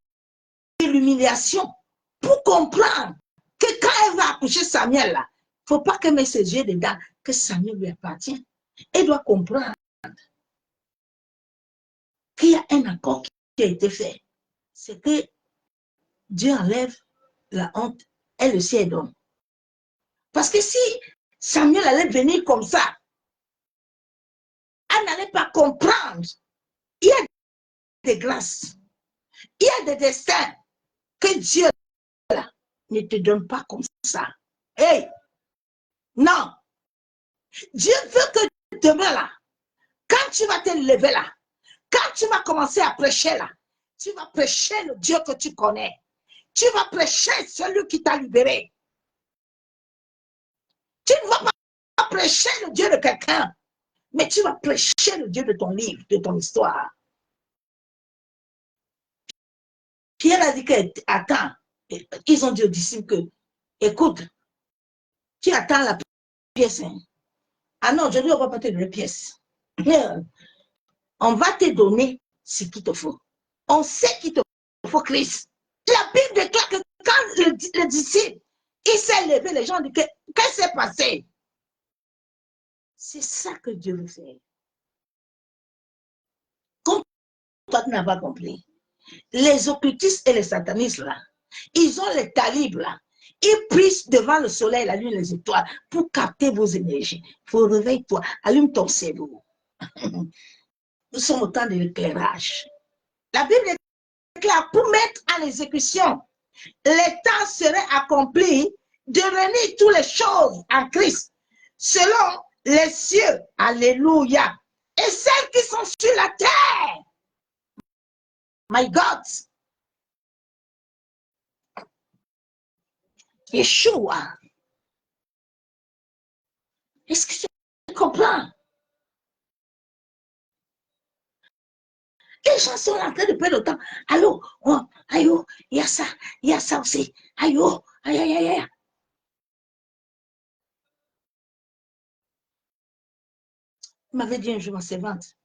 l'humiliation pour comprendre que quand elle va accoucher Samuel là, il ne faut pas qu'elle mette ses yeux dedans, que Samuel lui appartient. Elle doit comprendre qu'il y a un accord qui a été fait. C'est que Dieu enlève la honte et le ciel donne. Parce que si Samuel allait venir comme ça, elle n'allait pas comprendre. Il y a des grâces, il y a des destins que Dieu là, ne te donne pas comme ça. Hey, non. Dieu veut que demain là, quand tu vas te lever là, quand tu vas commencer à prêcher là, tu vas prêcher le Dieu que tu connais. Tu vas prêcher celui qui t'a libéré. Tu ne vas pas prêcher le Dieu de quelqu'un, mais tu vas prêcher le Dieu de ton livre, de ton histoire. Pierre a dit que, attends, ils ont dit aux disciples que, écoute, tu attends la pièce. Hein? Ah non, aujourd'hui, on ne va pas te donner pièce. On va te donner ce qu'il te faut. On sait qu'il te faut Christ. La Bible déclare que quand le disciple, il s'est levé, les gens disent que, qu'est-ce qui s'est passé? C'est ça que Dieu veut faire. Comme toi, tu n'as pas compris. Les occultistes et les satanistes, là, ils ont les talibs, là. Ils prient devant le soleil, la lune, les étoiles, pour capter vos énergies. Il faut réveiller-toi, allume ton cerveau. Nous sommes au temps de l'éclairage. La Bible déclare pour mettre en exécution, les temps seraient accomplis de réunir toutes les choses en Christ, selon les cieux. Alléluia. Et celles qui sont sur la terre. My God. Yeshua. Est-ce que tu comprends? Les gens sont en train de perdre le temps. Allô, oh, aïe, oh, il y a ça aussi. Aïe, oh, aïe, aïe, aïe, aïe. Il m'avait dit un jour, ma servante,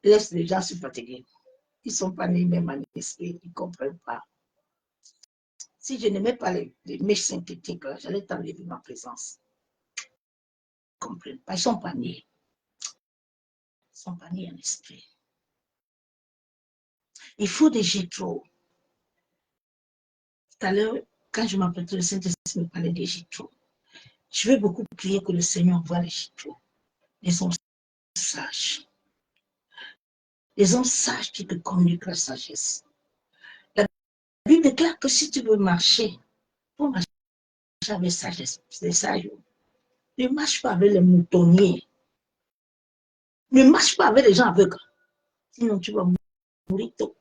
laisse les gens se fatiguer. Ils ne sont pas nés même en esprit, ils ne comprennent pas. Si je n'aimais pas les mèches synthétiques, j'allais t'enlever ma présence. Ils ne comprennent pas, ils ne sont pas nés. Ils ne sont pas nés en esprit. Il faut des Jétro. Tout à l'heure, quand je m'apprêtais, le Saint-Esprit me parlait des Jétro. Je vais beaucoup prier que le Seigneur envoie les Jétro. Les hommes sages. Les hommes sages qui te communiquent la sagesse. La Bible déclare que si tu veux marcher, pour marcher avec sagesse, c'est sage. Ne marche pas avec les moutonniers. Ne marche pas avec les gens aveugles. Sinon, tu vas mourir tôt.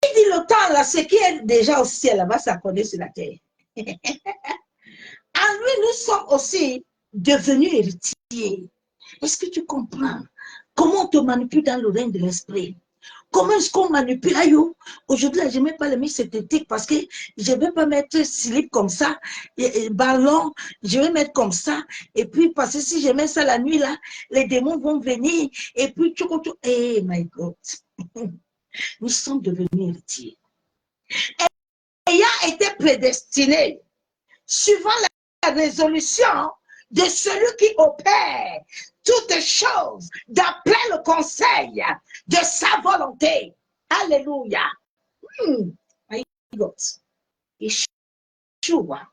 Il dit le temps là, ce qui est déjà au ciel, là va s'accorder sur la terre. En lui, nous sommes aussi devenus héritiers. Est-ce que tu comprends comment on te manipule dans le règne de l'esprit? Comment est-ce qu'on manipule? Aujourd'hui, je ne mets pas les mains synthétiques parce que je ne vais pas mettre slip comme ça, et ballon, je vais mettre comme ça. Et puis, parce que si je mets ça la nuit, là, les démons vont venir. Et puis, hey my God. Nous sommes devenus héritiers. Ayant été prédestinés, suivant la résolution de celui qui opère toutes choses d'après le conseil de sa volonté. Alléluia. My God. Yeshua.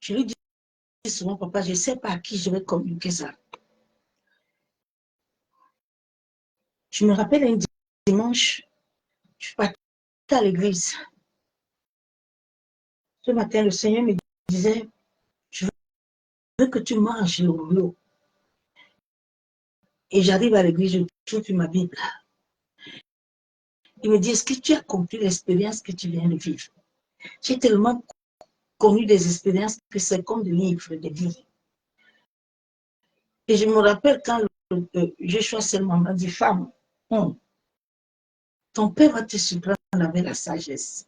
Je lui dis souvent, papa, je ne sais pas à qui je vais communiquer ça. Je me rappelle un dimanche, je suis partie à l'église. Ce matin, le Seigneur me disait, je veux que tu manges le rouleau. Et j'arrive à l'église, je trouve ma Bible. Il me dit, est-ce que tu as compris l'expérience que tu viens de vivre? J'ai tellement connu des expériences que c'est comme des livres de vie. Et je me rappelle quand je suis seulement, m'a dit, femme, ton père va te surprendre avec la sagesse.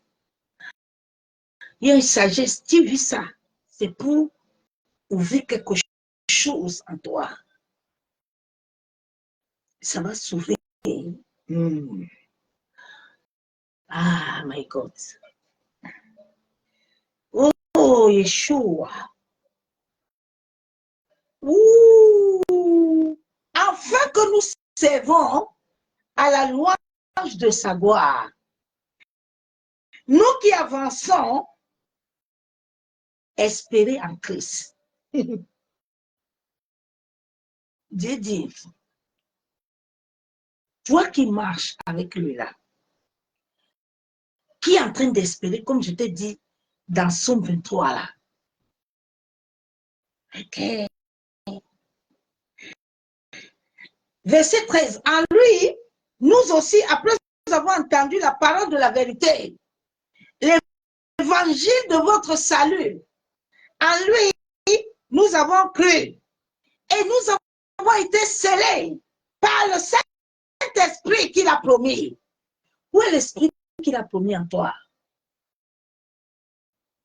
Il y a une sagesse, tu vis ça. C'est pour ouvrir quelque chose en toi. Ça va s'ouvrir. Ah, my God. Oh, Yeshua. Ouh. Afin que nous servons à la louange de sa gloire. Nous qui avançons, espérer en Christ. Dieu dit, toi qui marches avec lui là, qui est en train d'espérer, comme je t'ai dit dans Somme 23 là. Okay. Verset 13. En lui, nous aussi, après avoir entendu la parole de la vérité, l'évangile de votre salut, en lui, nous avons cru et nous avons été scellés par le Saint-Esprit qu'il a promis. Où est l'Esprit qu'il a promis en toi?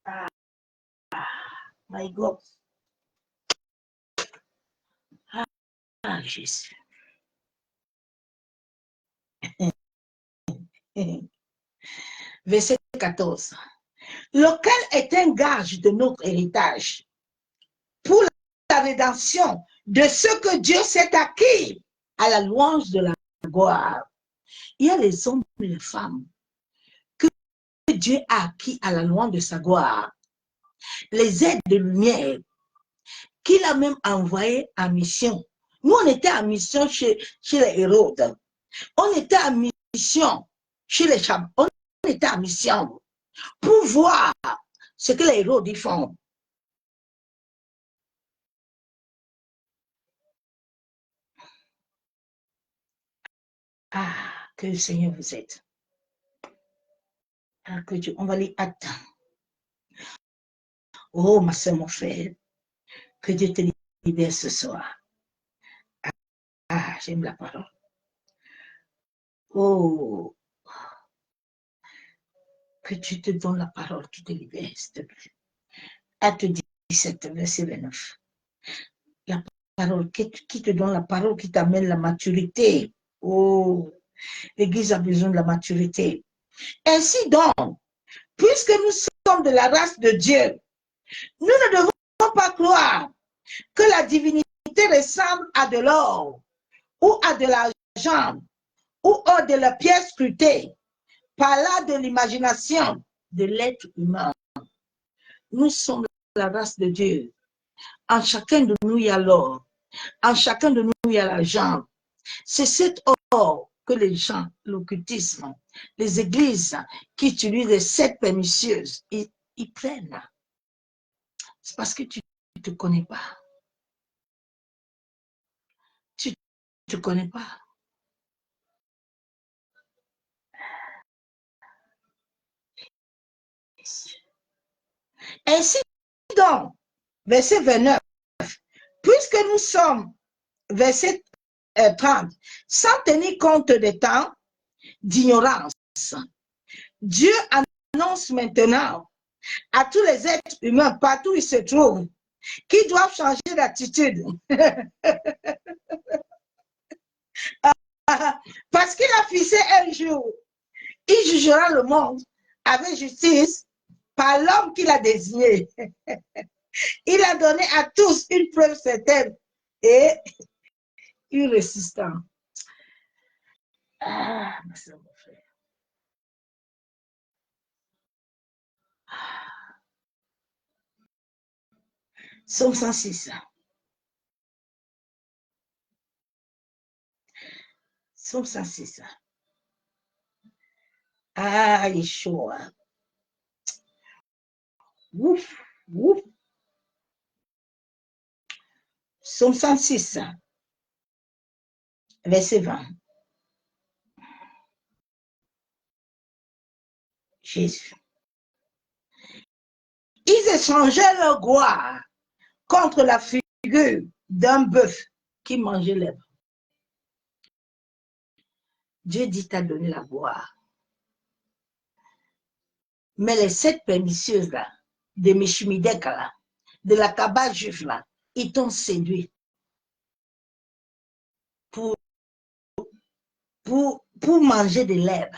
Ah, my God. Ah, Jésus. Verset 14. Lequel est un gage de notre héritage pour la rédemption de ce que Dieu s'est acquis à la louange de la gloire. Il y a les hommes et les femmes que Dieu a acquis à la louange de sa gloire, les aides de lumière qu'il a même envoyés en mission. Nous, on était en mission chez les Hérodes. On était en mission chez les Chab. On était en mission pour voir ce que les Hérodes font. Ah, que le Seigneur vous aide. Ah, que Dieu, on va les attendre. Oh, ma soeur, mon frère, que Dieu te libère ce soir. Ah, j'aime la parole. Oh, que Dieu te donne la parole qui te libère, s'il te plaît. Acte 17, verset 29. La parole qui te donne la parole qui t'amène la maturité. Oh, l'Église a besoin de la maturité. Ainsi donc, puisque nous sommes de la race de Dieu, nous ne devons pas croire que la divinité ressemble à de l'or ou à de l'argent ou à de la pierre scrutée par là de l'imagination de l'être humain. Nous sommes la race de Dieu. En chacun de nous, il y a l'or. En chacun de nous, il y a l'argent. C'est cet or que les gens, l'occultisme, les églises qui utilisent les sept pernicieuses, ils prennent. C'est parce que tu ne te connais pas. Tu ne te connais pas. Ainsi donc, verset 29, puisque nous sommes, verset 30, sans tenir compte des temps d'ignorance, Dieu annonce maintenant à tous les êtres humains, partout où ils se trouvent, qui doivent changer d'attitude. Parce qu'il a fixé un jour, il jugera le monde avec justice par l'homme qu'il a désigné. Il a donné à tous une preuve certaine et irrésistante. Ah, ma soeur, mon frère. Somme 106. Somme 106. Ah, Yeshua. Ouf, ouf. Somme 106, verset 20. Jésus. Ils échangeaient leur gloire contre la figure d'un bœuf qui mangeait l'herbe. Dieu dit t'a donné la gloire. Mais les 7 pernicieuses là, de Meshimidek là, de la cabane juive là, ils t'ont séduit pour manger de l'herbe.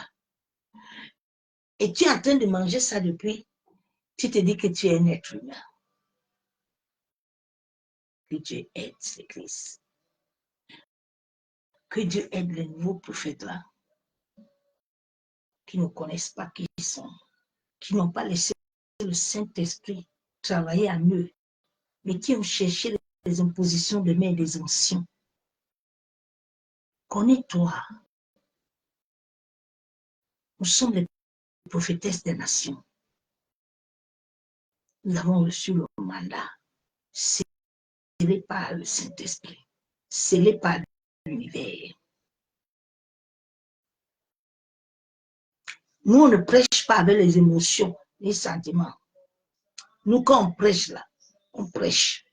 Et tu es en train de manger ça depuis, tu te dis que tu es un être humain. Que Dieu aide l'Église. Que Dieu aide les nouveaux prophètes là, qui ne connaissent pas qui ils sont, qui n'ont pas laissé le Saint-Esprit travailler en eux, mais qui ont cherché les impositions de main des anciens. Connais-toi. Nous sommes les prophétesses des nations. Nous avons reçu le mandat. Scellé par le Saint-Esprit. Scellé par l'univers. Nous, on ne prêche pas avec les émotions, les sentiments. Nous, quand on prêche là, on prêche.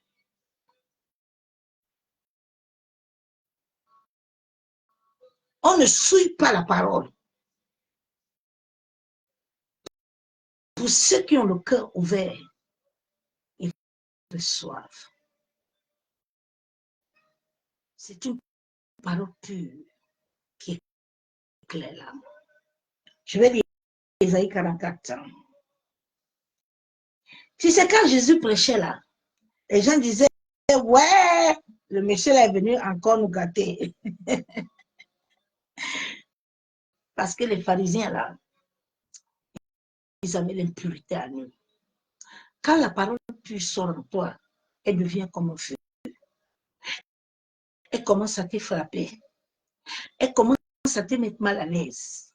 On ne souille pas la parole. Pour ceux qui ont le cœur ouvert, ils reçoivent. C'est une parole pure qui éclaire l'âme. Je vais lire Ésaïe 44. Tu sais, quand Jésus prêchait là, les gens disaient, ouais, le monsieur est venu encore nous gâter. Parce que les pharisiens là, ils avaient l'impurité à nous. Quand la parole pure sort en toi, elle devient comme un feu. Elle commence à te frapper. Elle commence à te mettre mal à l'aise.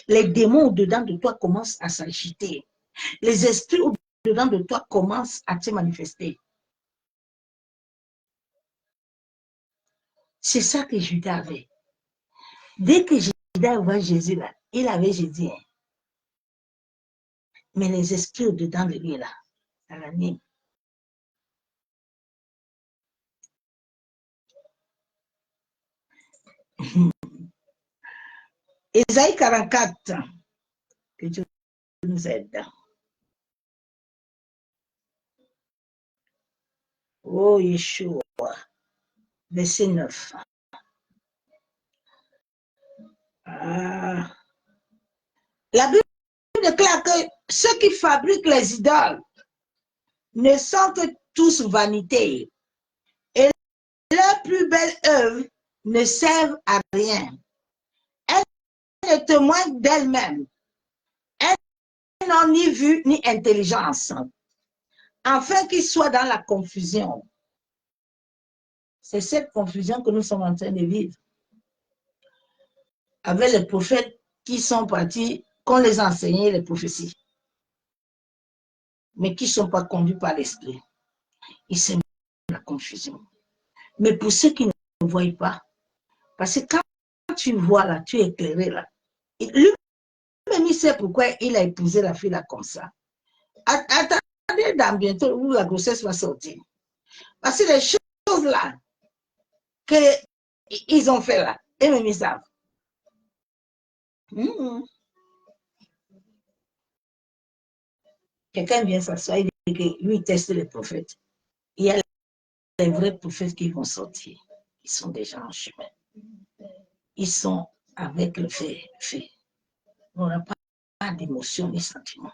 Les démons au-dedans de toi commencent à s'agiter. Les esprits au-dedans de toi commencent à te manifester. C'est ça que Judas avait. Dès que Judas voit Jésus là, il avait Jésus. Mais les esprits au-dedans de lui là, ça l'anime. Ésaïe 44, que Dieu nous aide. Oh Yeshua, verset 9. La Bible déclare que ceux qui fabriquent les idoles ne sont que tous vanité. Et leurs plus belles œuvres ne servent à rien. Elles ne témoignent d'elles-mêmes. Elles n'ont ni vue ni intelligence. Afin qu'ils soient dans la confusion. C'est cette confusion que nous sommes en train de vivre. Avec les prophètes qui sont partis, qu'on les a enseignés les prophéties. Mais qui ne sont pas conduits par l'esprit. Ils sèment la confusion. Mais pour ceux qui ne voient pas, parce que quand tu vois là, tu es éclairé là. Lui-même, il sait pourquoi il a épousé la fille là comme ça. Attendez dans bientôt où la grossesse va sortir. Parce que les choses choses-là qu'ils ont fait là, et même ils savent. Quelqu'un vient s'asseoir et dit que lui teste les prophètes. Il y a les vrais prophètes qui vont sortir. Ils sont déjà en chemin. Ils sont avec le fait. On n'a pas d'émotion ni sentiment.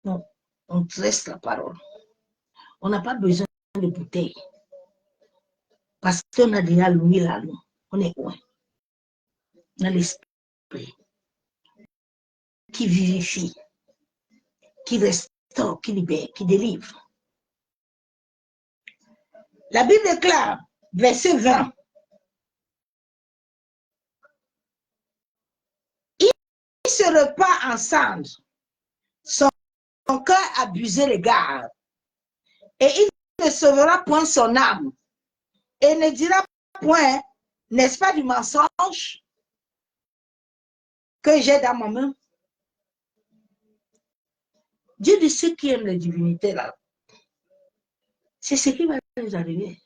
Non, on dresse la parole. On n'a pas besoin de bouteilles. Parce qu'on a déjà loué la loi. On est loin. On a l'esprit qui vivifie, qui restaure, qui libère, qui délivre. La Bible déclare, verset 20, il se repart en cendres, son cœur abusé l'égard, et il ne sauvera point son âme, et ne dira point, n'est-ce pas du mensonge que j'ai dans ma main? Dieu dit ceux qui aiment les divinités là, c'est ce qui va les arriver.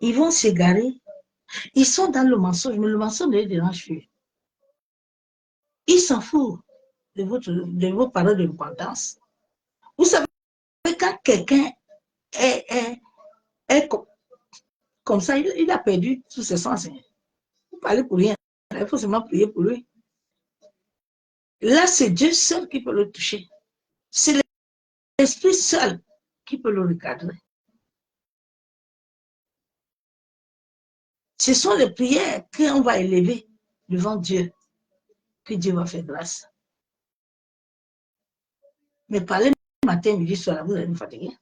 Ils vont s'égarer. Ils sont dans le mensonge, mais le mensonge ne les dérange plus. Ils s'en foutent de vos paroles de repentance. Vous savez, quand quelqu'un est comme ça, il a perdu tous ses sens. Vous parlez pour rien. Il faut seulement prier pour lui. Là, c'est Dieu seul qui peut le toucher. C'est l'Esprit seul qui peut le recadrer. Ce sont les prières qu'on va élever devant Dieu, que Dieu va faire grâce. Mais parler matin, midi, soir, vous allez me fatiguer.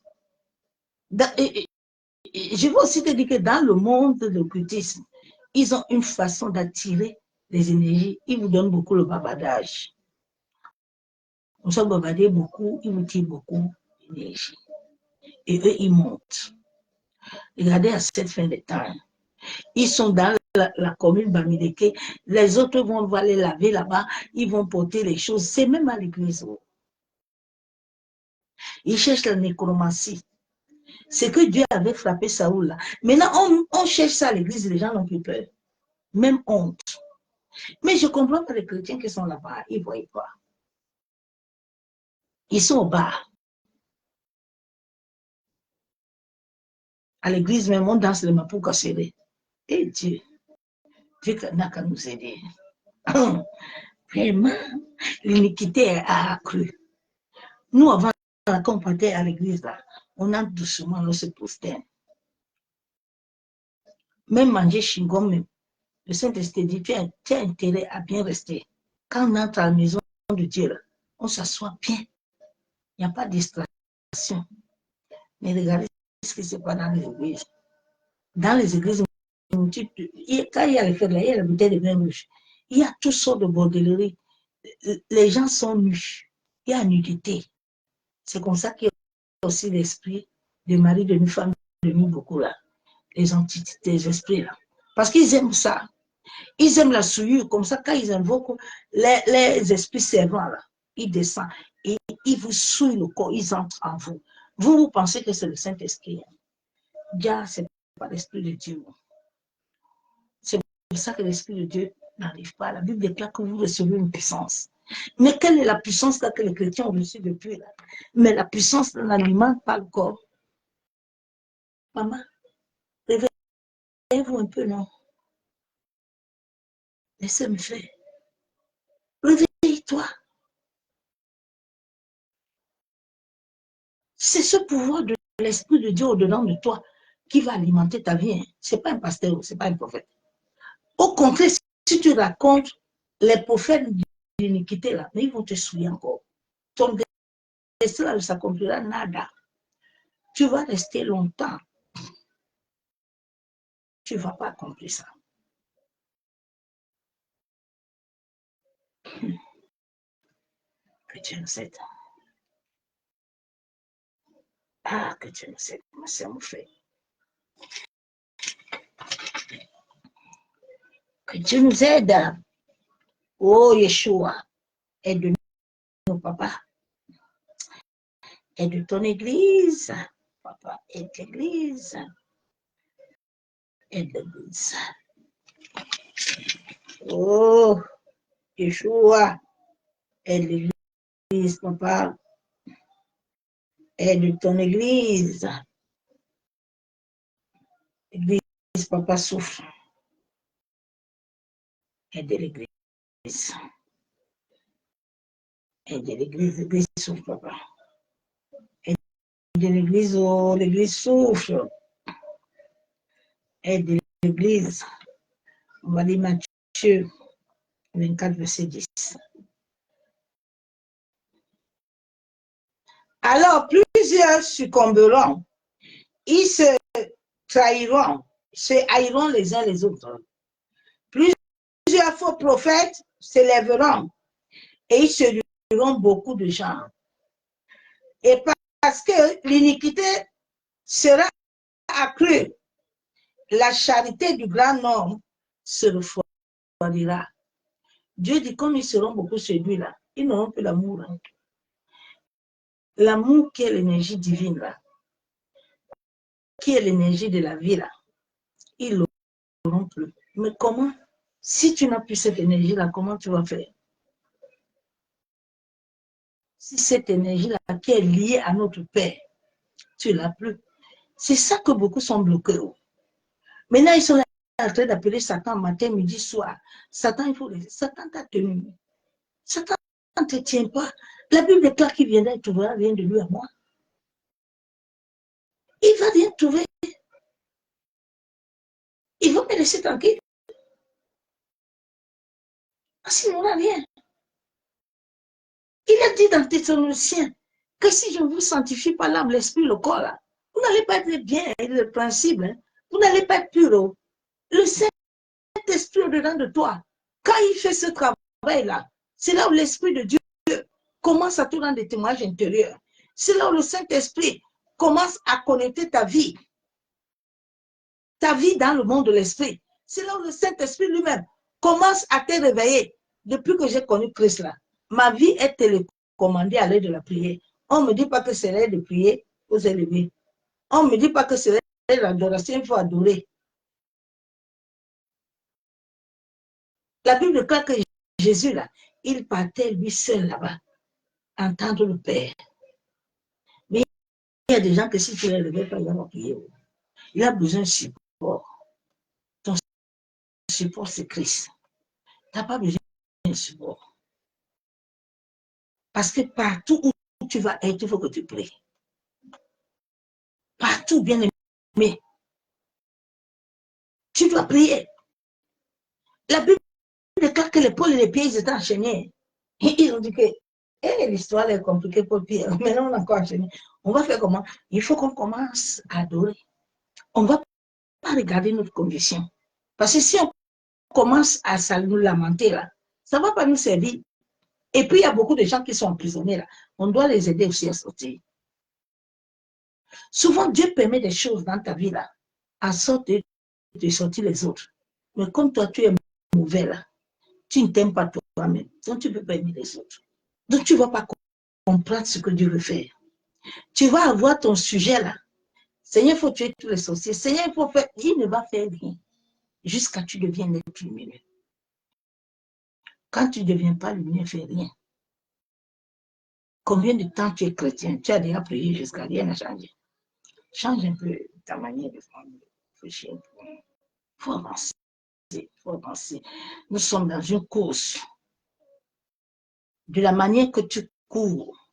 Je veux aussi te dire que dans le monde de l'occultisme, ils ont une façon d'attirer les énergies. Ils vous donnent beaucoup le bavardage. On s'est bavardé beaucoup, ils vous tirent beaucoup d'énergie. Et eux, ils montent. Regardez à cette fin de temps. Ils sont dans la commune Bamileke. Les autres vont aller laver là-bas. Ils vont porter les choses. C'est même à l'église. Ils cherchent la nécromancie. C'est que Dieu avait frappé Saoul là. Maintenant, on cherche ça à l'église. Les gens n'ont plus peur. Même honte. Mais je comprends pas les chrétiens qui sont là-bas. Ils ne voient pas. Ils sont au bar. À l'église, même, on danse le mapou cassé. Et Dieu n'a qu'à nous aider. Vraiment, l'iniquité a accru. Nous, avant qu'on partait à l'église, là, on entre doucement, on se prosterne. Même manger chingom, même. Le Saint-Esprit dit, tu as intérêt à bien rester. Quand on entre à la maison de Dieu, là, on s'assoit bien. Il n'y a pas de distraction. Mais regardez ce qui se passe dans les églises. Dans les églises, quand il y a les fêtes là, il y a la bouteille de vin rouge. Il y a toutes sortes de bordelleries. Les gens sont nus. Il y a nudité. C'est comme ça qu'il y a aussi l'esprit de mari, de femme, de nous beaucoup là. Les entités, les esprits là. Parce qu'ils aiment ça. Ils aiment la souillure. Comme ça, quand ils invoquent les esprits servants là, ils descendent et ils vous souillent le corps, ils entrent en vous. Vous pensez que c'est le Saint-Esprit. Déjà, ce n'est pas l'Esprit de Dieu. C'est pour ça que l'Esprit de Dieu n'arrive pas. La Bible déclare que vous recevez une puissance. Mais quelle est la puissance là que les chrétiens ont reçue depuis là? Mais la puissance n'alimente pas le corps. Maman, réveillez-vous un peu, non? Laissez-moi faire. Réveille-toi. C'est ce pouvoir de l'Esprit de Dieu au-dedans de toi qui va alimenter ta vie. Hein. Ce n'est pas un pasteur, ce n'est pas un prophète. Au contraire, si tu racontes les prophètes d'iniquité là, mais ils vont te souiller encore. Ton destin ne s'accomplira nada. Tu vas rester longtemps. Tu ne vas pas accomplir ça. Que Dieu nous aide. Ah, que Dieu nous aide, ma soeur, mon frère. Que Dieu nous aide. Oh, Yeshua, aide-nous, papa. Aide ton église, papa. papa. Aide l'église. Aide l'église. Oh, Yeshua. Aide l'église, papa. Aide ton église. L'église, papa, souffre. Aide l'église. Aide l'église, l'église souffre, papa. Aide l'église, oh, l'église souffre. Aide l'église. On va lire Matthieu 24, verset 10. Alors, plusieurs succomberont. Ils se trahiront, se haïront les uns les autres. Plusieurs faux prophètes s'élèveront et ils séduiront beaucoup de gens. Et parce que l'iniquité sera accrue, la charité du grand nombre se refroidira. Dieu dit, comme ils seront beaucoup séduits là, ils n'auront plus l'amour. Hein. L'amour qui est l'énergie divine là, qui est l'énergie de la vie là, ils l'auront plus. Mais comment? Si tu n'as plus cette énergie là, comment tu vas faire? Si cette énergie-là qui est liée à notre Père, tu ne l'as plus. C'est ça que beaucoup sont bloqués. Maintenant, ils sont en train d'appeler Satan matin, midi, soir. Satan, il faut le dire. Satan t'a tenu. Satan ne te tient pas. La Bible déclare qu'il viendra et trouvera rien de lui à moi. Il ne va rien trouver. Il va me laisser tranquille. Parce qu'il n'aura rien. Il a dit dans Thessaloniciens que si je ne vous sanctifie pas l'âme, l'esprit, le corps, là, vous n'allez pas être bien, le principe. Hein. Vous n'allez pas être pur. Le Saint-Esprit au-dedans de toi, quand il fait ce travail-là, c'est là où l'Esprit de Dieu commence à te rendre des témoignages intérieurs. C'est là où le Saint-Esprit commence à connecter ta vie dans le monde de l'Esprit. C'est là où le Saint-Esprit lui-même commence à te réveiller. Depuis que j'ai connu Christ là, ma vie est télécommandée à l'aide de la prière. On ne me dit pas que c'est l'aide de prier, vous élever. On ne me dit pas que c'est l'aide de l'adoration, il faut adorer. La Bible déclare que Jésus, là, il partait lui seul là-bas, entendre le Père. Mais il y a des gens que si tu ne les levais pas, ils vont prier. Il a besoin de support. Ton support, c'est Christ. Tu n'as pas besoin de support. Parce que partout où tu vas être, il faut que tu pries. Partout, bien aimé, tu dois prier. La Bible déclare que les Paul et les pieds, ils étaient enchaînés. Et ils ont dit que l'histoire est compliquée pour Pierre. Maintenant, on a encore enchaîné. On va faire comment? Il faut qu'on commence à adorer. On ne va pas regarder notre condition. Parce que si on commence à nous lamenter, là, ça ne va pas nous servir. Et puis, il y a beaucoup de gens qui sont emprisonnés, là. On doit les aider aussi à sortir. Souvent, Dieu permet des choses dans ta vie, là, à sorte de sortir les autres. Mais comme toi, tu es mauvais, là, tu ne t'aimes pas toi-même, donc tu ne peux pas aimer les autres. Donc, tu ne vas pas comprendre ce que Dieu veut faire. Tu vas avoir ton sujet, là. Seigneur, il faut tuer tous les sorciers. Seigneur, il faut faire... Il ne va faire rien jusqu'à ce que tu deviennes être lumineux. Quand tu ne deviens pas lumineux, fais rien. Combien de temps tu es chrétien? Tu as déjà prié jusqu'à rien n'a changé. Change un peu ta manière de faire. Il faut avancer. Il faut avancer. Nous sommes dans une course. De la manière que tu cours,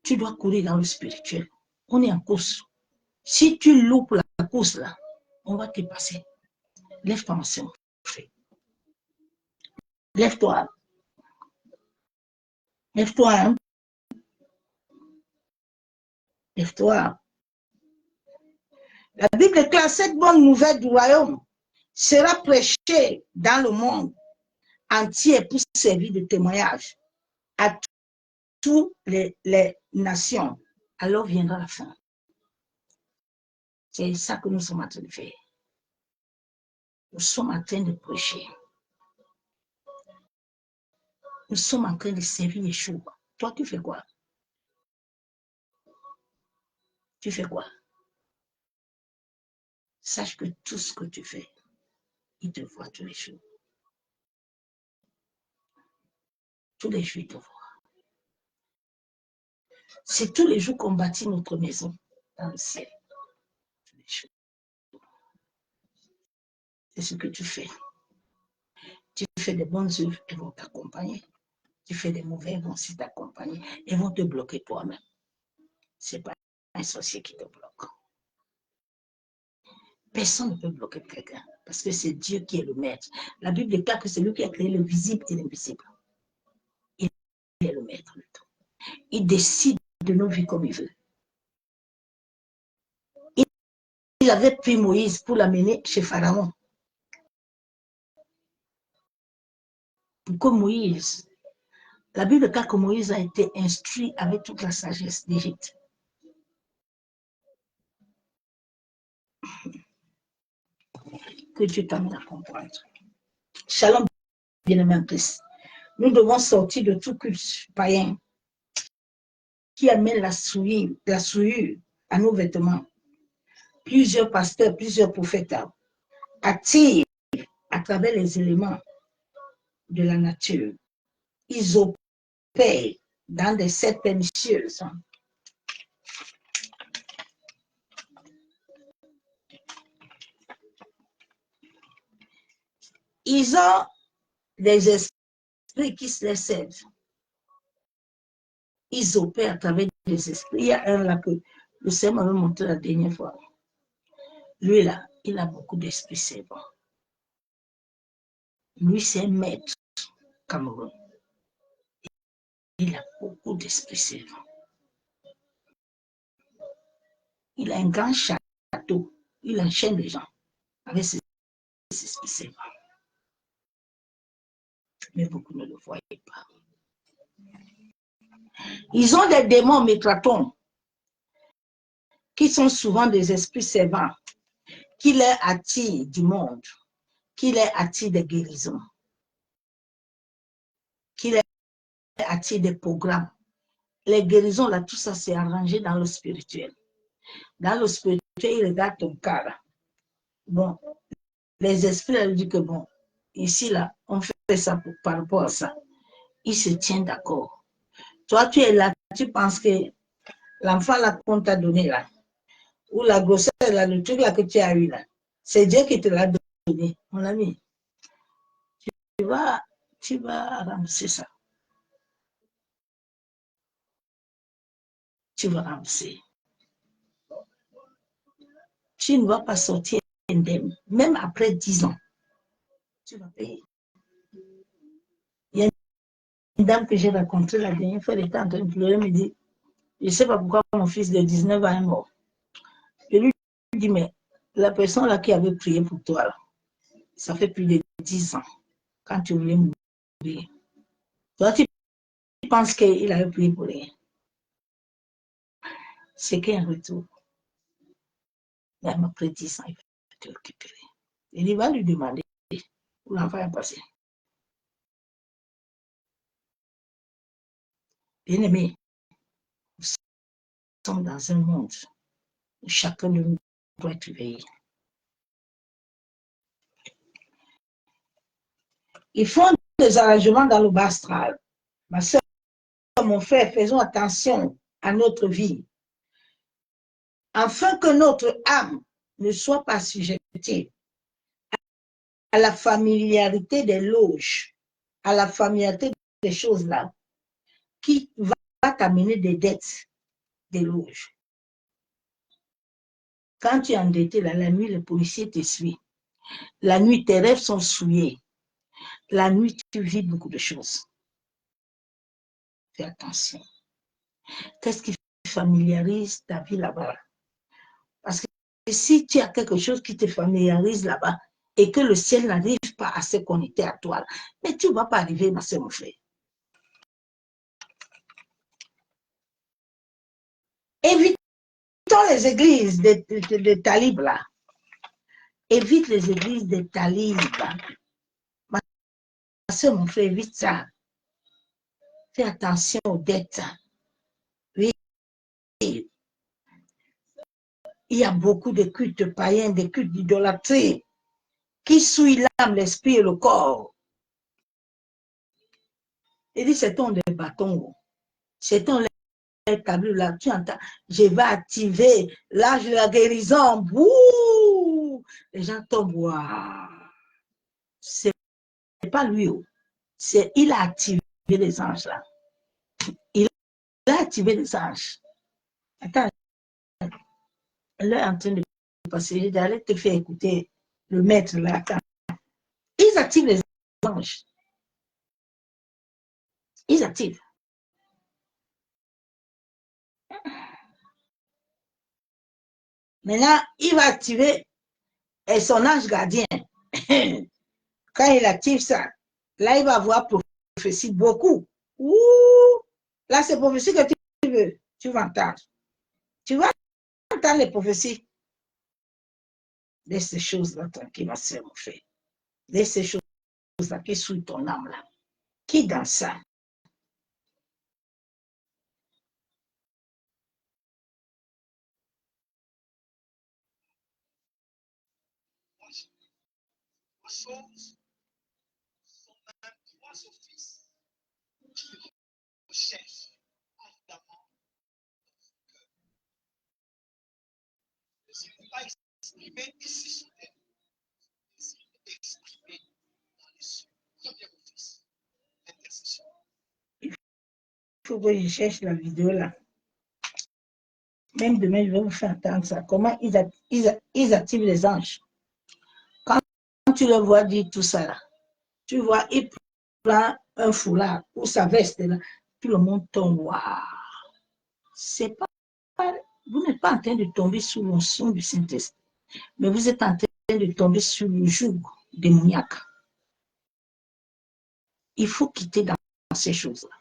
tu dois courir dans le spirituel. On est en course. Si tu loupes la course là, on va te passer. Lève-toi ensemble. Lève-toi. Lève-toi. Hein? Lève-toi. La Bible déclare cette bonne nouvelle du royaume sera prêchée dans le monde entier pour servir de témoignage à toutes les nations. Alors viendra la fin. C'est ça que nous sommes en train de faire. Nous sommes en train de prêcher. Nous sommes en train de servir Yeshua. Toi, tu fais quoi? Tu fais quoi? sache que tout ce que tu fais, il te voit tous les jours. Tous les jours, il te voit. C'est tous les jours qu'on bâtit notre maison dans le ciel. Tous les jours. C'est ce que tu fais. Tu fais des bonnes œuvres, elles vont t'accompagner. Tu fais des mauvais, elles vont aussi t'accompagner. Elles vont te bloquer toi-même. Ce n'est pas un sorcier qui te bloque. Personne ne peut bloquer quelqu'un parce que c'est Dieu qui est le maître. La Bible déclare que c'est lui qui a créé le visible et l'invisible. Il est le maître de tout. Il décide de nos vies comme il veut. Il avait pris Moïse pour l'amener chez Pharaon. Pour que Moïse, la Bible déclare que Moïse a été instruit avec toute la sagesse d'Égypte. Que Dieu t'amène à comprendre. Shalom, bien-aimé en Christ. Nous devons sortir de tout culte païen qui amène la souillure à nos vêtements. Plusieurs pasteurs, plusieurs prophètes attirent à travers les éléments de la nature. Ils opèrent dans des sectes pernicieuses. Ils ont des esprits qui se les servent. Ils opèrent à travers des esprits. Il y a un là que le Seigneur m'avait montré la dernière fois. Lui là, il a beaucoup d'esprits, c'est bon. Lui, c'est un maître Cameroun. Il a beaucoup d'esprits, c'est bon. Il a un grand château. Il enchaîne les gens avec ses esprits, c'est bon. Mais beaucoup ne le voyaient pas. Ils ont des démons métratons qui sont souvent des esprits servants qui les attirent du monde, qui les attirent des guérisons, qui les attirent des programmes. Les guérisons, là, tout ça, c'est arrangé dans le spirituel. Dans le spirituel, ils regardent ton cas, là. Bon, les esprits, elles disent que bon, ici, là, on fait ça par rapport à ça. Ils se tiennent d'accord. Toi, tu es là, tu penses que l'enfant là qu'on t'a donné là, ou la grossesse là, le truc là que tu as eu là, c'est Dieu qui te l'a donné, mon ami. Tu vas ramasser ça. Tu vas ramasser. Tu ne vas pas sortir indemne, même après 10 ans. Tu vas payer. Il y a une dame que j'ai rencontrée la dernière fois, elle était en train de pleurer, elle me dit, je ne sais pas pourquoi mon fils de 19 ans est mort. Je lui dis, mais la personne là qui avait prié pour toi, là, ça fait plus de 10 ans, quand tu voulais mourir. Toi, tu penses qu'il avait prié pour rien. C'est qu'un retour. Même après 10 ans, il va te récupérer. Il va lui demander où l'enfant est passé. Bien-aimé, nous sommes dans un monde où chacun de nous doit être éveillé. Ils font des arrangements dans le bas astral. Ma soeur, mon frère, faisons attention à notre vie, afin que notre âme ne soit pas sujettée à la familiarité des loges, à la familiarité des choses là, qui va t'amener des dettes des loges. Quand tu es endetté, là, la nuit, les policiers te suivent. La nuit, tes rêves sont souillés. La nuit, tu vis beaucoup de choses. Fais attention. Qu'est-ce qui familiarise ta vie là-bas? Parce que si tu as quelque chose qui te familiarise là-bas et que le ciel n'arrive pas à se connecter à toi, mais tu ne vas pas arriver, ma soeur, mon frère. Évitons les églises de talibs là. Évite les églises de talibs. Ma soeur, mon frère, évite ça. Fais attention aux dettes. Oui. il y a beaucoup de cultes païens, des cultes d'idolâtrie qui souillent l'âme, l'esprit et le corps. Il dit, c'est ton des bâtons, c'est ton établi là, tu entends, je vais activer l'âge de la guérison. Bouh! Les gens tombent, waouh! C'est pas lui, c'est il a activé les anges là. Il a activé les anges. Attends, elle est en train de passer, d'aller te faire écouter le maître là. Attends. Ils activent les anges. Ils activent. Maintenant, il va activer son ange gardien. Quand il active ça, là, il va avoir prophétie beaucoup. Ouh, là, c'est prophétie que tu veux. Tu vas entendre. Tu vas entendre les prophéties. Laisse ces choses-là tranquilles, ma soeur, mon frère. Laisse ces choses-là qui souillent ton âme là. Qui dans ça? Choses sont même trois offices qui recherchent ardemment que le Seigneur n'est pas exprimé ici sur terre. Le Seigneur est exprimé dans les cieux. Premier office, l'intercession. Il faut que je cherche la vidéo là. Même demain, je vais vous faire entendre ça. Comment ils activent les anges. Quand tu le vois dire tout ça là, tu vois, il prend un foulard ou sa veste là, tout le monde tombe. Waouh! C'est pas, vous n'êtes pas en train de tomber sous l'onction du Saint-Esprit, mais vous êtes en train de tomber sur le joug démoniaque. Il faut quitter dans ces choses-là.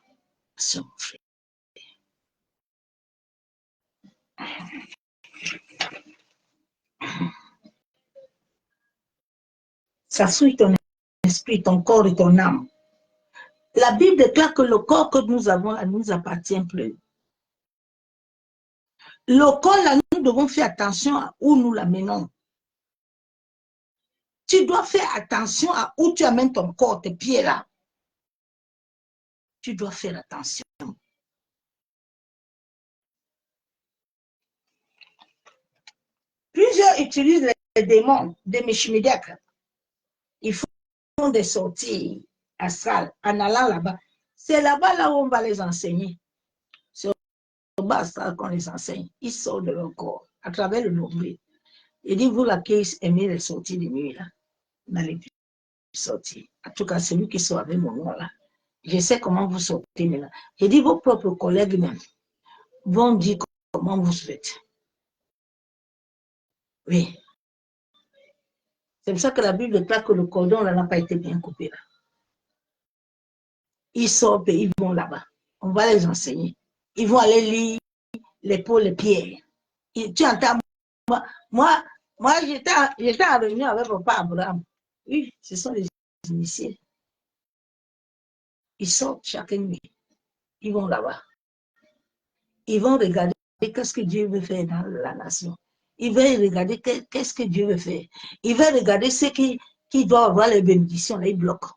Ça souille ton esprit, ton corps et ton âme. La Bible déclare que le corps que nous avons ne nous appartient plus. Le corps, là, nous devons faire attention à où nous l'amenons. Tu dois faire attention à où tu amènes ton corps, tes pieds là. Tu dois faire attention. Plusieurs utilisent les démons, des méchimidiaques. Ils font des sorties astrales en allant là-bas. C'est là-bas là où on va les enseigner. C'est au bas astral qu'on les enseigne. Ils sortent de leur corps à travers le nombril. Il dit, vous là qui aimez les sorties de nuit là, n'allez plus sortir. En tout cas, celui qui sort avec mon nom là. Je sais comment vous sortez là. Il dit, vos propres collègues même vont dire comment vous faites. Oui. C'est pour ça que la Bible déclare que le cordon là n'a pas été bien coupé là. Ils sortent et ils vont là-bas. On va les enseigner. Ils vont aller lire les peaux, les pierres. Et tu entends, moi j'étais en réunion avec papa Abraham. Oui, ce sont les initiés. Ils sortent chaque nuit. Ils vont là-bas. Ils vont regarder qu'est-ce que Dieu veut faire dans la nation. Ils veulent regarder qu'est-ce que Dieu veut faire. Ils veulent regarder ceux qui doivent avoir les bénédictions. Là, ils bloquent.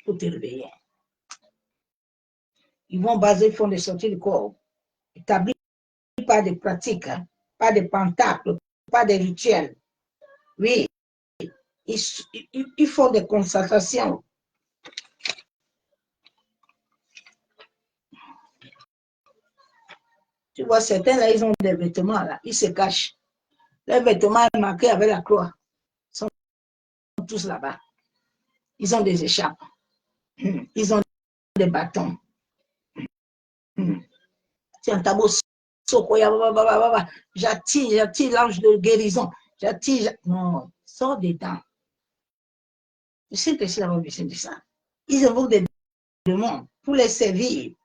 Pour te réveiller. Ils vont baser, ils font des sorties du corps. Établis pas de pratiques, hein, pas de pentacles, pas de rituels. Oui, ils font des concentrations. Tu vois, certains là, ils ont des vêtements là, ils se cachent. Les vêtements marqués avec la croix sont tous là-bas. Ils ont des écharpes. Ils ont des bâtons. Tiens, tabou, j'attire l'ange de guérison. J'attire. Non, sors dedans. Le Saint-Esprit a besoin de ça. Ils invoquent des démons pour les servir.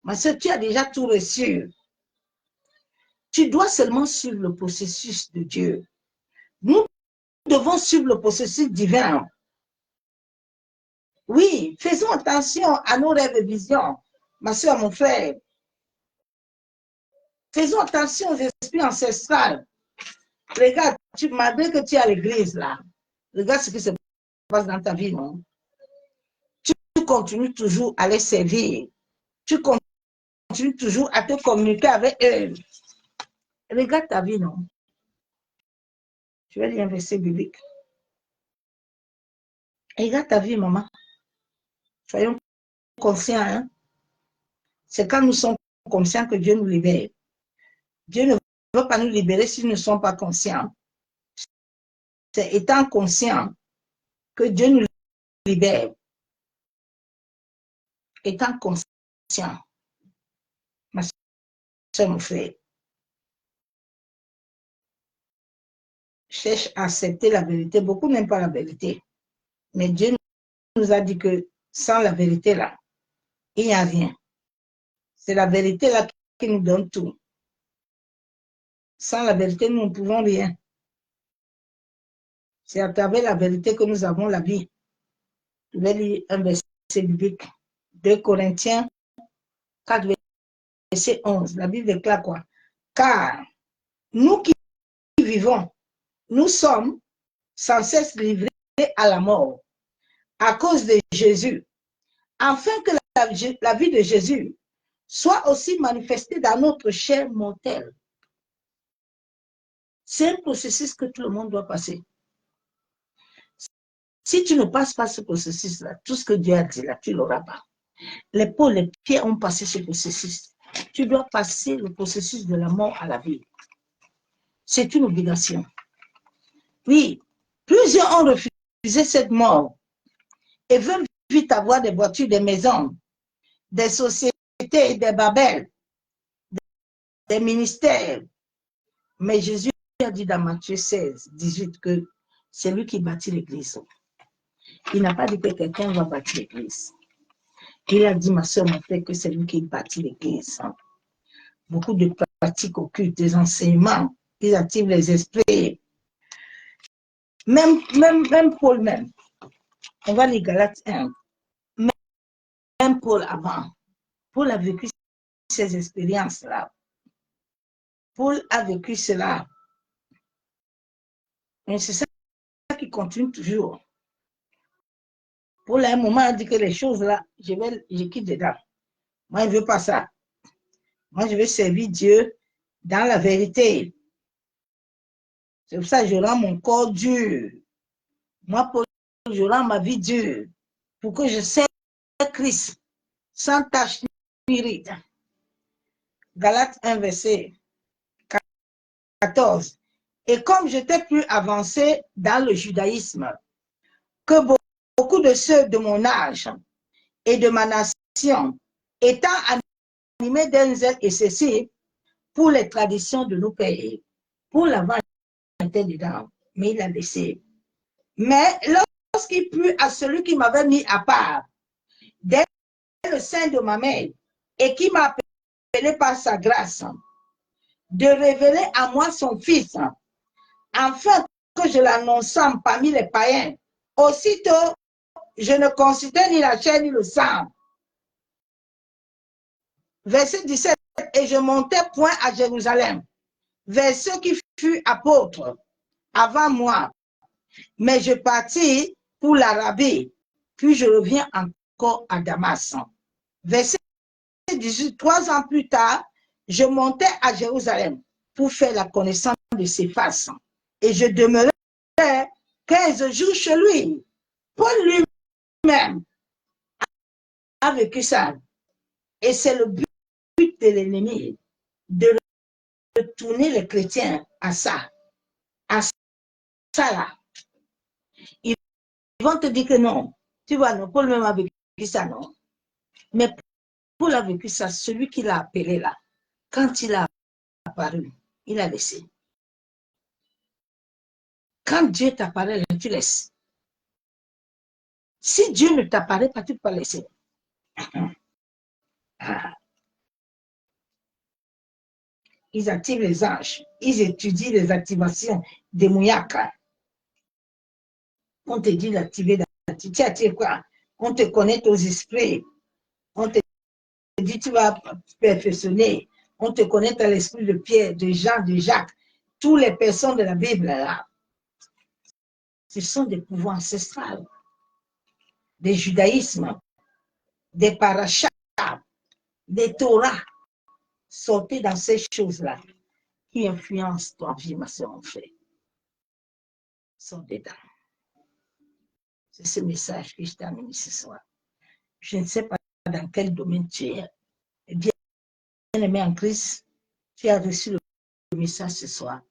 Mais si tu as déjà tout reçu, tu dois seulement suivre le processus de Dieu. Nous devons suivre le processus divin. Oui, faisons attention à nos rêves et visions. Ma soeur, mon frère, Faisons attention aux esprits ancestrales. Regarde, malgré que tu es à l'église là, regarde ce qui se passe dans ta vie, non? Tu continues toujours à les servir. Tu continues toujours à te communiquer avec eux. Regarde ta vie, non? Je vais lire un verset biblique. Regarde ta vie, maman. Soyons conscients, hein? C'est quand nous sommes conscients que Dieu nous libère. Dieu ne veut pas nous libérer si nous ne sommes pas conscients. C'est étant conscient que Dieu nous libère. Étant conscient, ma soeur, mon frère, cherche à accepter la vérité. Beaucoup n'aiment pas la vérité. Mais Dieu nous a dit que sans la vérité là, il n'y a rien. C'est la vérité là qui nous donne tout. Sans la vérité, nous ne pouvons rien. C'est à travers la vérité que nous avons la vie. Je vais lire un verset biblique. 2 Corinthiens 4, verset 11. La Bible déclare quoi? Car nous qui vivons, nous sommes sans cesse livrés à la mort à cause de Jésus, afin que la vie de Jésus soit aussi manifestée dans notre chair mortelle. C'est un processus que tout le monde doit passer. Si tu ne passes pas ce processus-là, tout ce que Dieu a dit là, tu ne l'auras pas. Les Paul, les Pierre ont passé ce processus. Tu dois passer le processus de la mort à la vie. C'est une obligation. Oui, plusieurs ont refusé cette mort et veulent vite avoir des voitures, des maisons, des sociétés, des babels, des ministères. Mais Jésus a dit dans Matthieu 16, 18 que c'est lui qui bâtit l'église. Il n'a pas dit que quelqu'un va bâtir l'église. Il a dit, ma soeur, mon frère, que c'est lui qui bâtit l'église. Beaucoup de pratiques occultes, des enseignements, ils activent les esprits. Même Paul même. On va lire Galates 1. Même Paul avant. Paul a vécu ces expériences-là. Paul a vécu cela. Et c'est ça qui continue toujours. Paul, à un moment, a dit que les choses-là, je quitte dedans. Moi, je ne veux pas ça. Moi, je veux servir Dieu dans la vérité. C'est pour ça que je rends mon corps dur. Moi, Paul, je rends ma vie dure pour que je serve Christ sans tache ni ride. Galates 1, verset 14. Et comme j'étais plus avancé dans le judaïsme que beaucoup de ceux de mon âge et de ma nation, étant animés d'un zèle excessif pour les traditions de nos pères, pour l'avoir été dedans, mais il l'a laissé. Mais lorsqu'il plut à celui qui m'avait mis à part, dès le sein de ma mère, et qui m'a appelé par sa grâce, de révéler à moi son Fils, afin que je l'annonçât parmi les païens. Aussitôt, je ne considère ni la chair ni le sang. Verset 17. Et je montais point à Jérusalem, vers ceux qui furent apôtres avant moi. Mais je partis pour l'Arabie, puis je reviens encore à Damas. Verset 18. 3 ans plus tard, je montais à Jérusalem pour faire la connaissance de ses faces. Et je demeurais 15 jours chez lui. Paul lui-même a vécu ça. Et c'est le but de l'ennemi, de retourner les chrétiens à ça. À ça là. Ils vont te dire que non. Tu vois, non, Paul même a vécu ça, non. Mais Paul a vécu ça, celui qui l'a appelé là. Quand il a apparu, il a laissé. Quand Dieu t'apparaît, tu laisses. Si Dieu ne t'apparaît pas, tu ne peux pas laisser. Ils activent les anges. Ils étudient les activations démoniaques. On te dit d'activer. Tu actives quoi? On te connecte aux esprits. On te dit tu vas perfectionner. On te connaît à l'esprit de Pierre, de Jean, de Jacques. Toutes les personnes de la Bible, là, ce sont des pouvoirs ancestrales, des judaïsmes, des parachats, des Torahs, sortis dans ces choses-là qui influencent ton vie, ma soeur, mon frère. Sont dedans. C'est ce message que je t'ai amené ce soir. Je ne sais pas dans quel domaine tu es. Bien aimé en Christ, tu as reçu le message ce soir.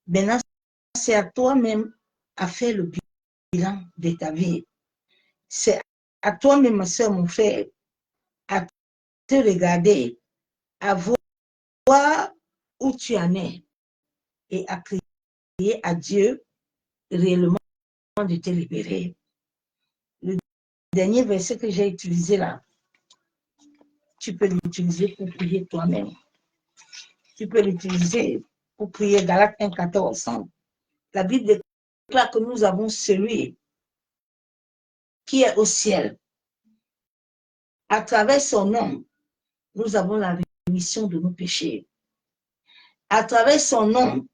Maintenant, c'est à toi-même à faire le bilan de ta vie. C'est à toi-même, ma soeur, mon frère, à te regarder, à voir où tu en es et à crier à Dieu réellement de te libérer. Le dernier verset que j'ai utilisé là, tu peux l'utiliser pour prier toi-même. Tu peux l'utiliser pour prier Galates 1,14. La Bible déclare que nous avons celui qui est au ciel. À travers son nom, nous avons la rémission de nos péchés. À travers son nom,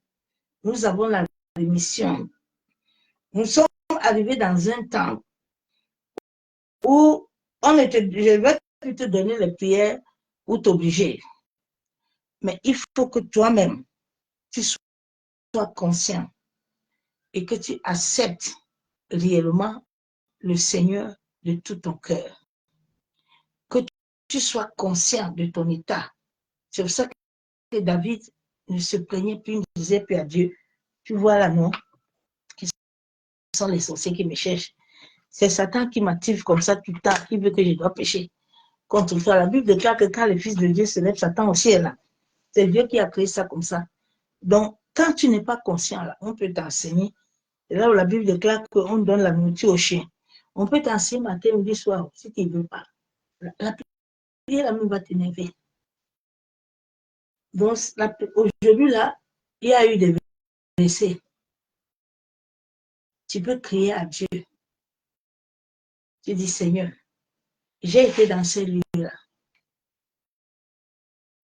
nous avons la rémission. Nous sommes arrivés dans un temps où je vais plus te donner les prières ou t'obliger. Mais il faut que toi-même, tu sois conscient et que tu acceptes réellement le Seigneur de tout ton cœur. Que tu sois conscient de ton état. C'est pour ça que David ne se plaignait plus, il ne disait plus à Dieu, tu vois là, non, qui sont les sorciers qui me cherchent. C'est Satan qui m'active comme ça tout le temps, qui veut que je dois pécher contre toi. La Bible déclare que quand le Fils de Dieu se lève, Satan aussi est là. C'est Dieu qui a créé ça comme ça. Donc, quand tu n'es pas conscient, là, on peut t'enseigner. C'est là où la Bible déclare qu'on donne la nourriture aux chiens. On peut t'enseigner matin, midi, soir, si tu ne veux pas. La prière, la même va t'énerver. Donc, aujourd'hui, là, il y a eu des versets. Tu peux crier à Dieu. Tu dis, Seigneur, j'ai été dans ces lieux-là.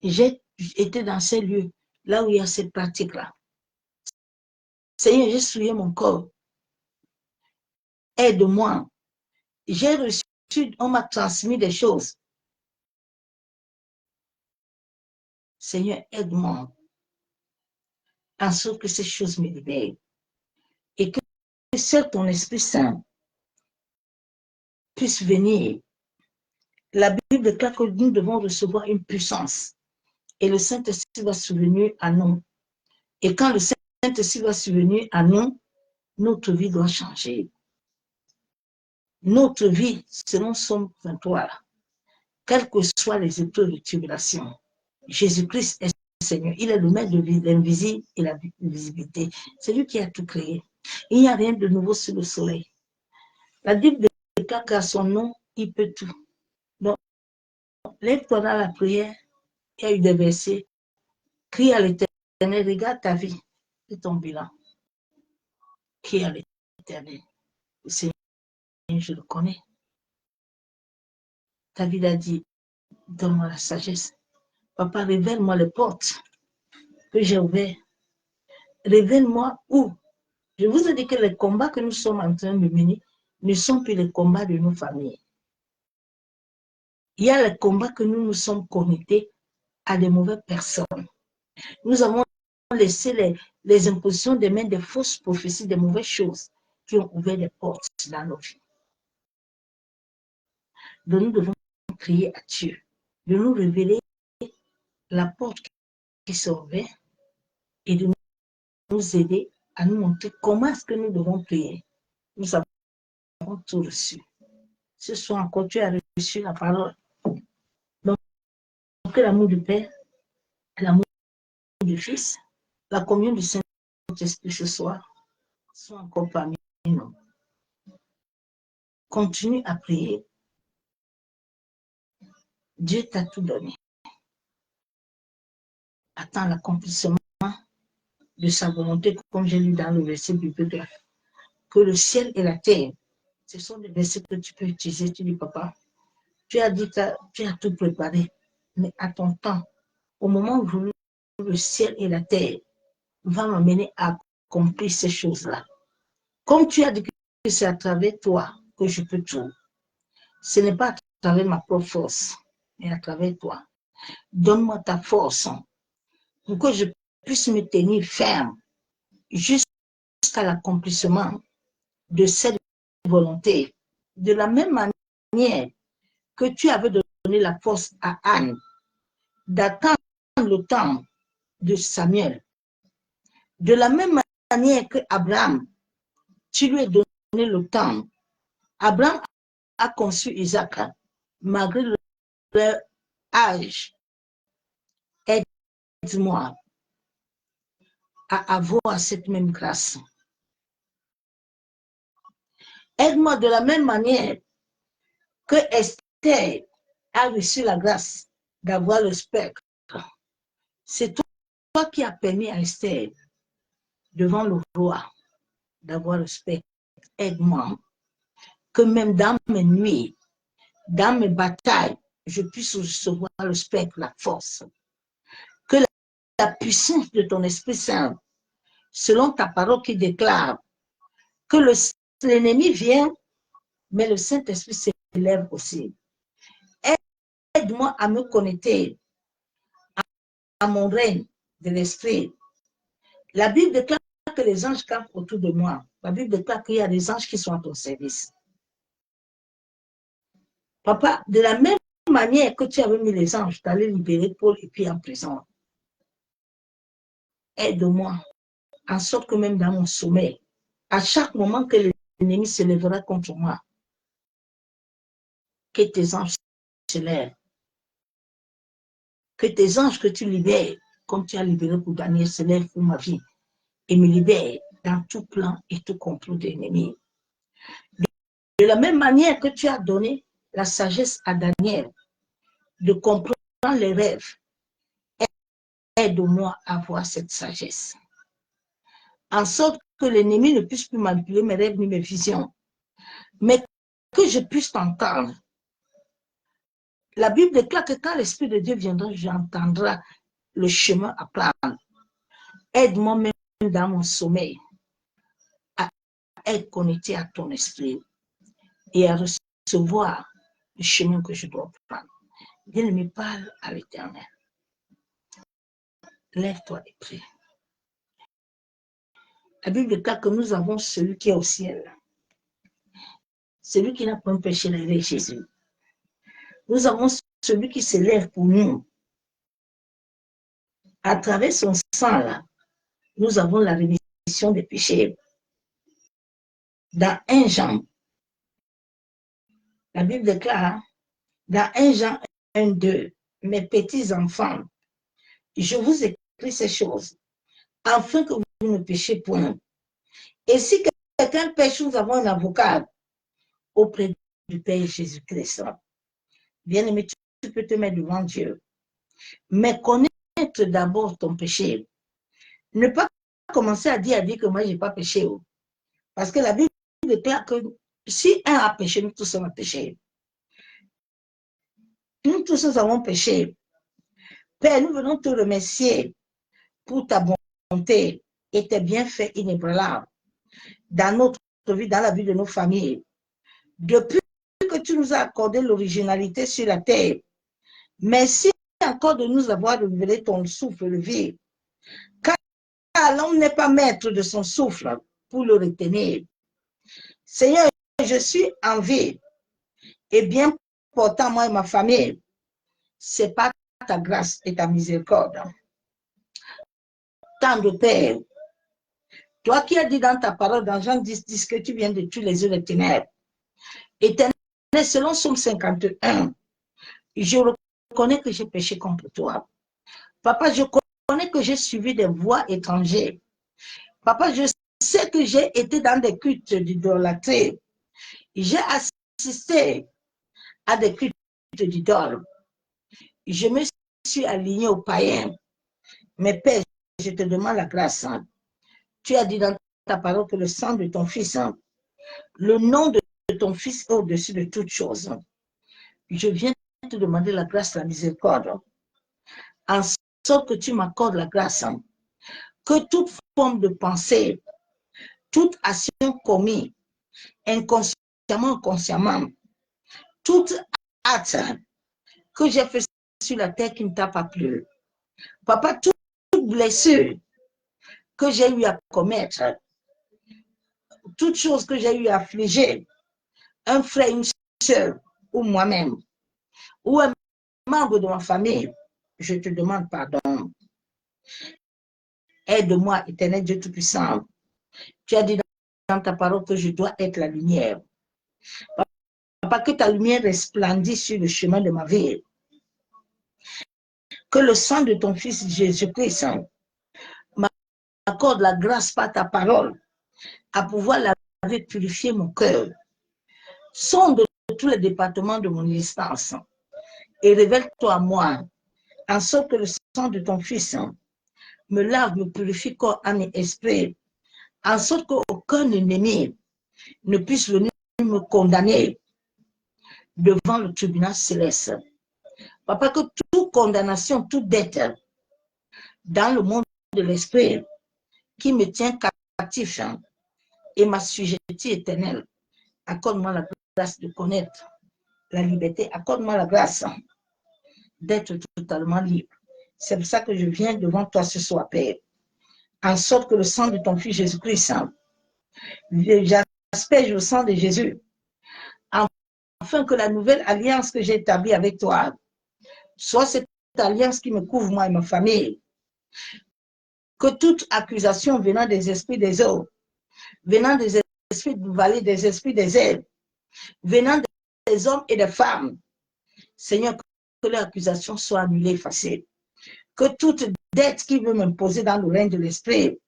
J'ai été dans ces lieux, là où il y a cette pratique-là. Seigneur, j'ai souillé mon corps. Aide-moi. J'ai reçu, on m'a transmis des choses. Seigneur, aide-moi. En sorte que ces choses me libèrent. Et que seul ton Esprit Saint puisse venir. La Bible déclare que nous devons recevoir une puissance. Et le Saint-Esprit va survenir à nous. Et quand le Saint-Esprit va survenir à nous, notre vie doit changer. Notre vie, selon Somme 23, quelles que soient les épreuves de tribulation, Jésus-Christ est Seigneur. Il est le maître de l'invisible et la visibilité. C'est lui qui a tout créé. Il n'y a rien de nouveau sur le soleil. La Bible déclare qu'à son nom, il peut tout. Donc, lève-toi dans la prière. Il y a eu des versets. Crie à l'Éternel, regarde ta vie et ton bilan. Crie à l'Éternel. Le Seigneur, je le connais. David a dit, donne-moi la sagesse. Papa, révèle-moi les portes que j'ai ouvertes. Révèle-moi où. Je vous ai dit que les combats que nous sommes en train de mener ne sont plus les combats de nos familles. Il y a les combats que nous nous sommes connectés à des mauvaises personnes. Nous avons laissé les impositions des mains des fausses prophéties, des mauvaises choses qui ont ouvert des portes dans nos vies. Donc nous devons prier à Dieu, de nous révéler la porte qui s'est ouverte et de nous aider à nous montrer comment est-ce que nous devons prier. Nous avons tout reçu. Ce soir encore, tu as reçu la parole. Donc, que l'amour du Père, l'amour du Fils, la communion du Saint-Esprit ce soir soit encore parmi nous. Continue à prier. Dieu t'a tout donné. Attends l'accomplissement de sa volonté, comme j'ai lu dans le verset biblique, que le ciel et la terre, ce sont des versets que tu peux utiliser. Tu dis, papa, tu as dit que tu as tout préparé, mais à ton temps, au moment où le ciel et la terre va m'amener à accomplir ces choses-là. Comme tu as dit que c'est à travers toi que je peux tout, ce n'est pas à travers ma propre force, mais à travers toi. Donne-moi ta force pour que je puisse me tenir ferme jusqu'à l'accomplissement de cette volonté. De la même manière que tu avais donné la force à Anne d'attendre le temps de Samuel, de la même manière que Abraham, tu lui as donné le temps. Abraham a conçu Isaac malgré leur âge. Aide-moi à avoir cette même grâce. Aide-moi de la même manière que Esther a reçu la grâce d'avoir le spectre. C'est toi qui as permis à Esther, devant le roi, d'avoir le spectre. Aide-moi que même dans mes nuits, dans mes batailles, je puisse recevoir le spectre, la force. Que la puissance de ton Esprit Saint, selon ta parole qui déclare que l'ennemi vient, mais le Saint-Esprit s'élève aussi. Aide-moi à me connecter à mon règne de l'Esprit. La Bible déclare que les anges campent autour de moi. La Bible déclare qu'il y a des anges qui sont à ton service. Papa, de la même manière que tu avais mis les anges, d'aller libérer Paul et puis en prison. Aide-moi, en sorte que même dans mon sommeil, à chaque moment que l'ennemi se lèvera contre moi, que tes anges se lèvent, que tes anges que tu libères, comme tu as libéré pour Daniel, se lèvent pour ma vie et me libère dans tout plan et tout complot de l'ennemi. De la même manière que tu as donné la sagesse à Daniel de comprendre les rêves, aide-moi à avoir cette sagesse. En sorte que l'ennemi ne puisse plus manipuler mes rêves ni mes visions, mais que je puisse t'entendre. La Bible déclare que quand l'Esprit de Dieu viendra, j'entendrai le chemin à prendre. Aide-moi même dans mon sommeil à être connecté à ton esprit et à recevoir le chemin que je dois prendre. Bien-aimé, parle à l'Éternel. Lève-toi et prie. La Bible déclare que nous avons celui qui est au ciel. Celui qui n'a point péché, c'est Jésus. Nous avons celui qui s'élève pour nous. À travers son sang, là, nous avons la rémission des péchés. Dans 1 Jean, la Bible déclare, dans 1 Jean 1, 2, mes petits enfants, je vous écris ces choses, afin que vous ne péchiez point. Et si quelqu'un pêche, nous avons un avocat auprès du Père Jésus-Christ. Bien-aimé, tu peux te mettre devant Dieu. Mais connaître d'abord ton péché. Ne pas commencer à dire que moi, je n'ai pas péché. Parce que la Bible déclare que si un a péché, nous tous avons péché. Nous tous avons péché. Père, nous venons te remercier pour ta bonté et tes bienfaits inébranlables dans notre vie, dans la vie de nos familles. Depuis que tu nous as accordé l'originalité sur la terre, merci encore de nous avoir révélé ton souffle de vie. Car l'homme n'est pas maître de son souffle pour le retenir. Seigneur, je suis en vie et bien portant moi et ma famille. C'est par ta grâce et ta miséricorde. Tant de Père, toi qui as dit dans ta parole, dans Jean 10, 10 que tu viens de tuer les yeux des ténèbres. Éternel, selon Somme 51, je reconnais que j'ai péché contre toi. Papa, je reconnais que j'ai suivi des voies étrangères. Papa, je sais que j'ai été dans des cultes d'idolâtrie. J'ai assisté à des cultes d'idoles. Je me suis aligné aux païens. Mais Père, je te demande la grâce. Tu as dit dans ta parole que le sang de ton Fils, le nom de ton Fils est au-dessus de toutes choses. Je viens te demander la grâce, la miséricorde, en sorte que tu m'accordes la grâce, que toute forme de pensée, toute action commise, inconsciemment, consciemment, toute acte que j'ai fait sur la terre qui ne t'a pas plu. Papa, toute blessure que j'ai eu à commettre, toute chose que j'ai eu à affliger, un frère, une soeur, ou moi-même, ou un membre de ma famille, je te demande pardon. Aide-moi, éternel Dieu Tout-Puissant. Tu as dit dans ta parole que je dois être la lumière. Papa, que ta lumière resplendisse sur le chemin de ma vie. Que le sang de ton Fils Jésus-Christ m'accorde la grâce par ta parole à pouvoir laver, purifier mon cœur. Sonde tous les départements de mon existence et révèle-toi à moi, en sorte que le sang de ton Fils me lave, me purifie corps, âme et esprit, en sorte qu'aucun ennemi ne puisse venir me condamner devant le tribunal céleste. Papa, que toute condamnation, toute dette dans le monde de l'esprit qui me tient captif et ma sujetti éternelle, accorde-moi la grâce de connaître la liberté, accorde-moi la grâce d'être totalement libre. C'est pour ça que je viens devant toi ce soir, Père, en sorte que le sang de ton Fils Jésus-Christ, j'asperge le sang de Jésus, afin que la nouvelle alliance que j'ai établie avec toi soit cette alliance qui me couvre moi et ma famille. Que toute accusation venant des esprits des eaux, venant des esprits de vallée, des esprits des airs, venant des hommes et des femmes, Seigneur, que l'accusation soit annulée, effacée. Que toute dette qui veut m'imposer dans le règne de l'esprit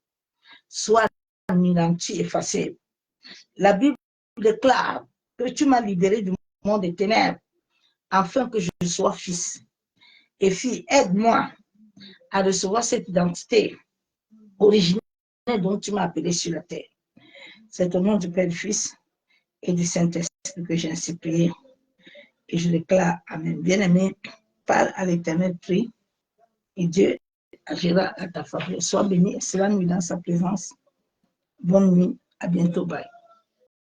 soit anéantie, effacée. La Bible déclare que tu m'as libéré du monde des ténèbres afin que je sois fils. Et fille, aide-moi à recevoir cette identité originelle dont tu m'as appelé sur la terre. C'est au nom du Père, du Fils et du Saint-Esprit que j'ai ainsi prié. Et je déclare, Amen. Bien-aimé, parle à l'Éternel, prie, et Dieu agira à ta faveur. Sois béni, cela nuit dans sa présence. Bonne nuit, à bientôt, bye.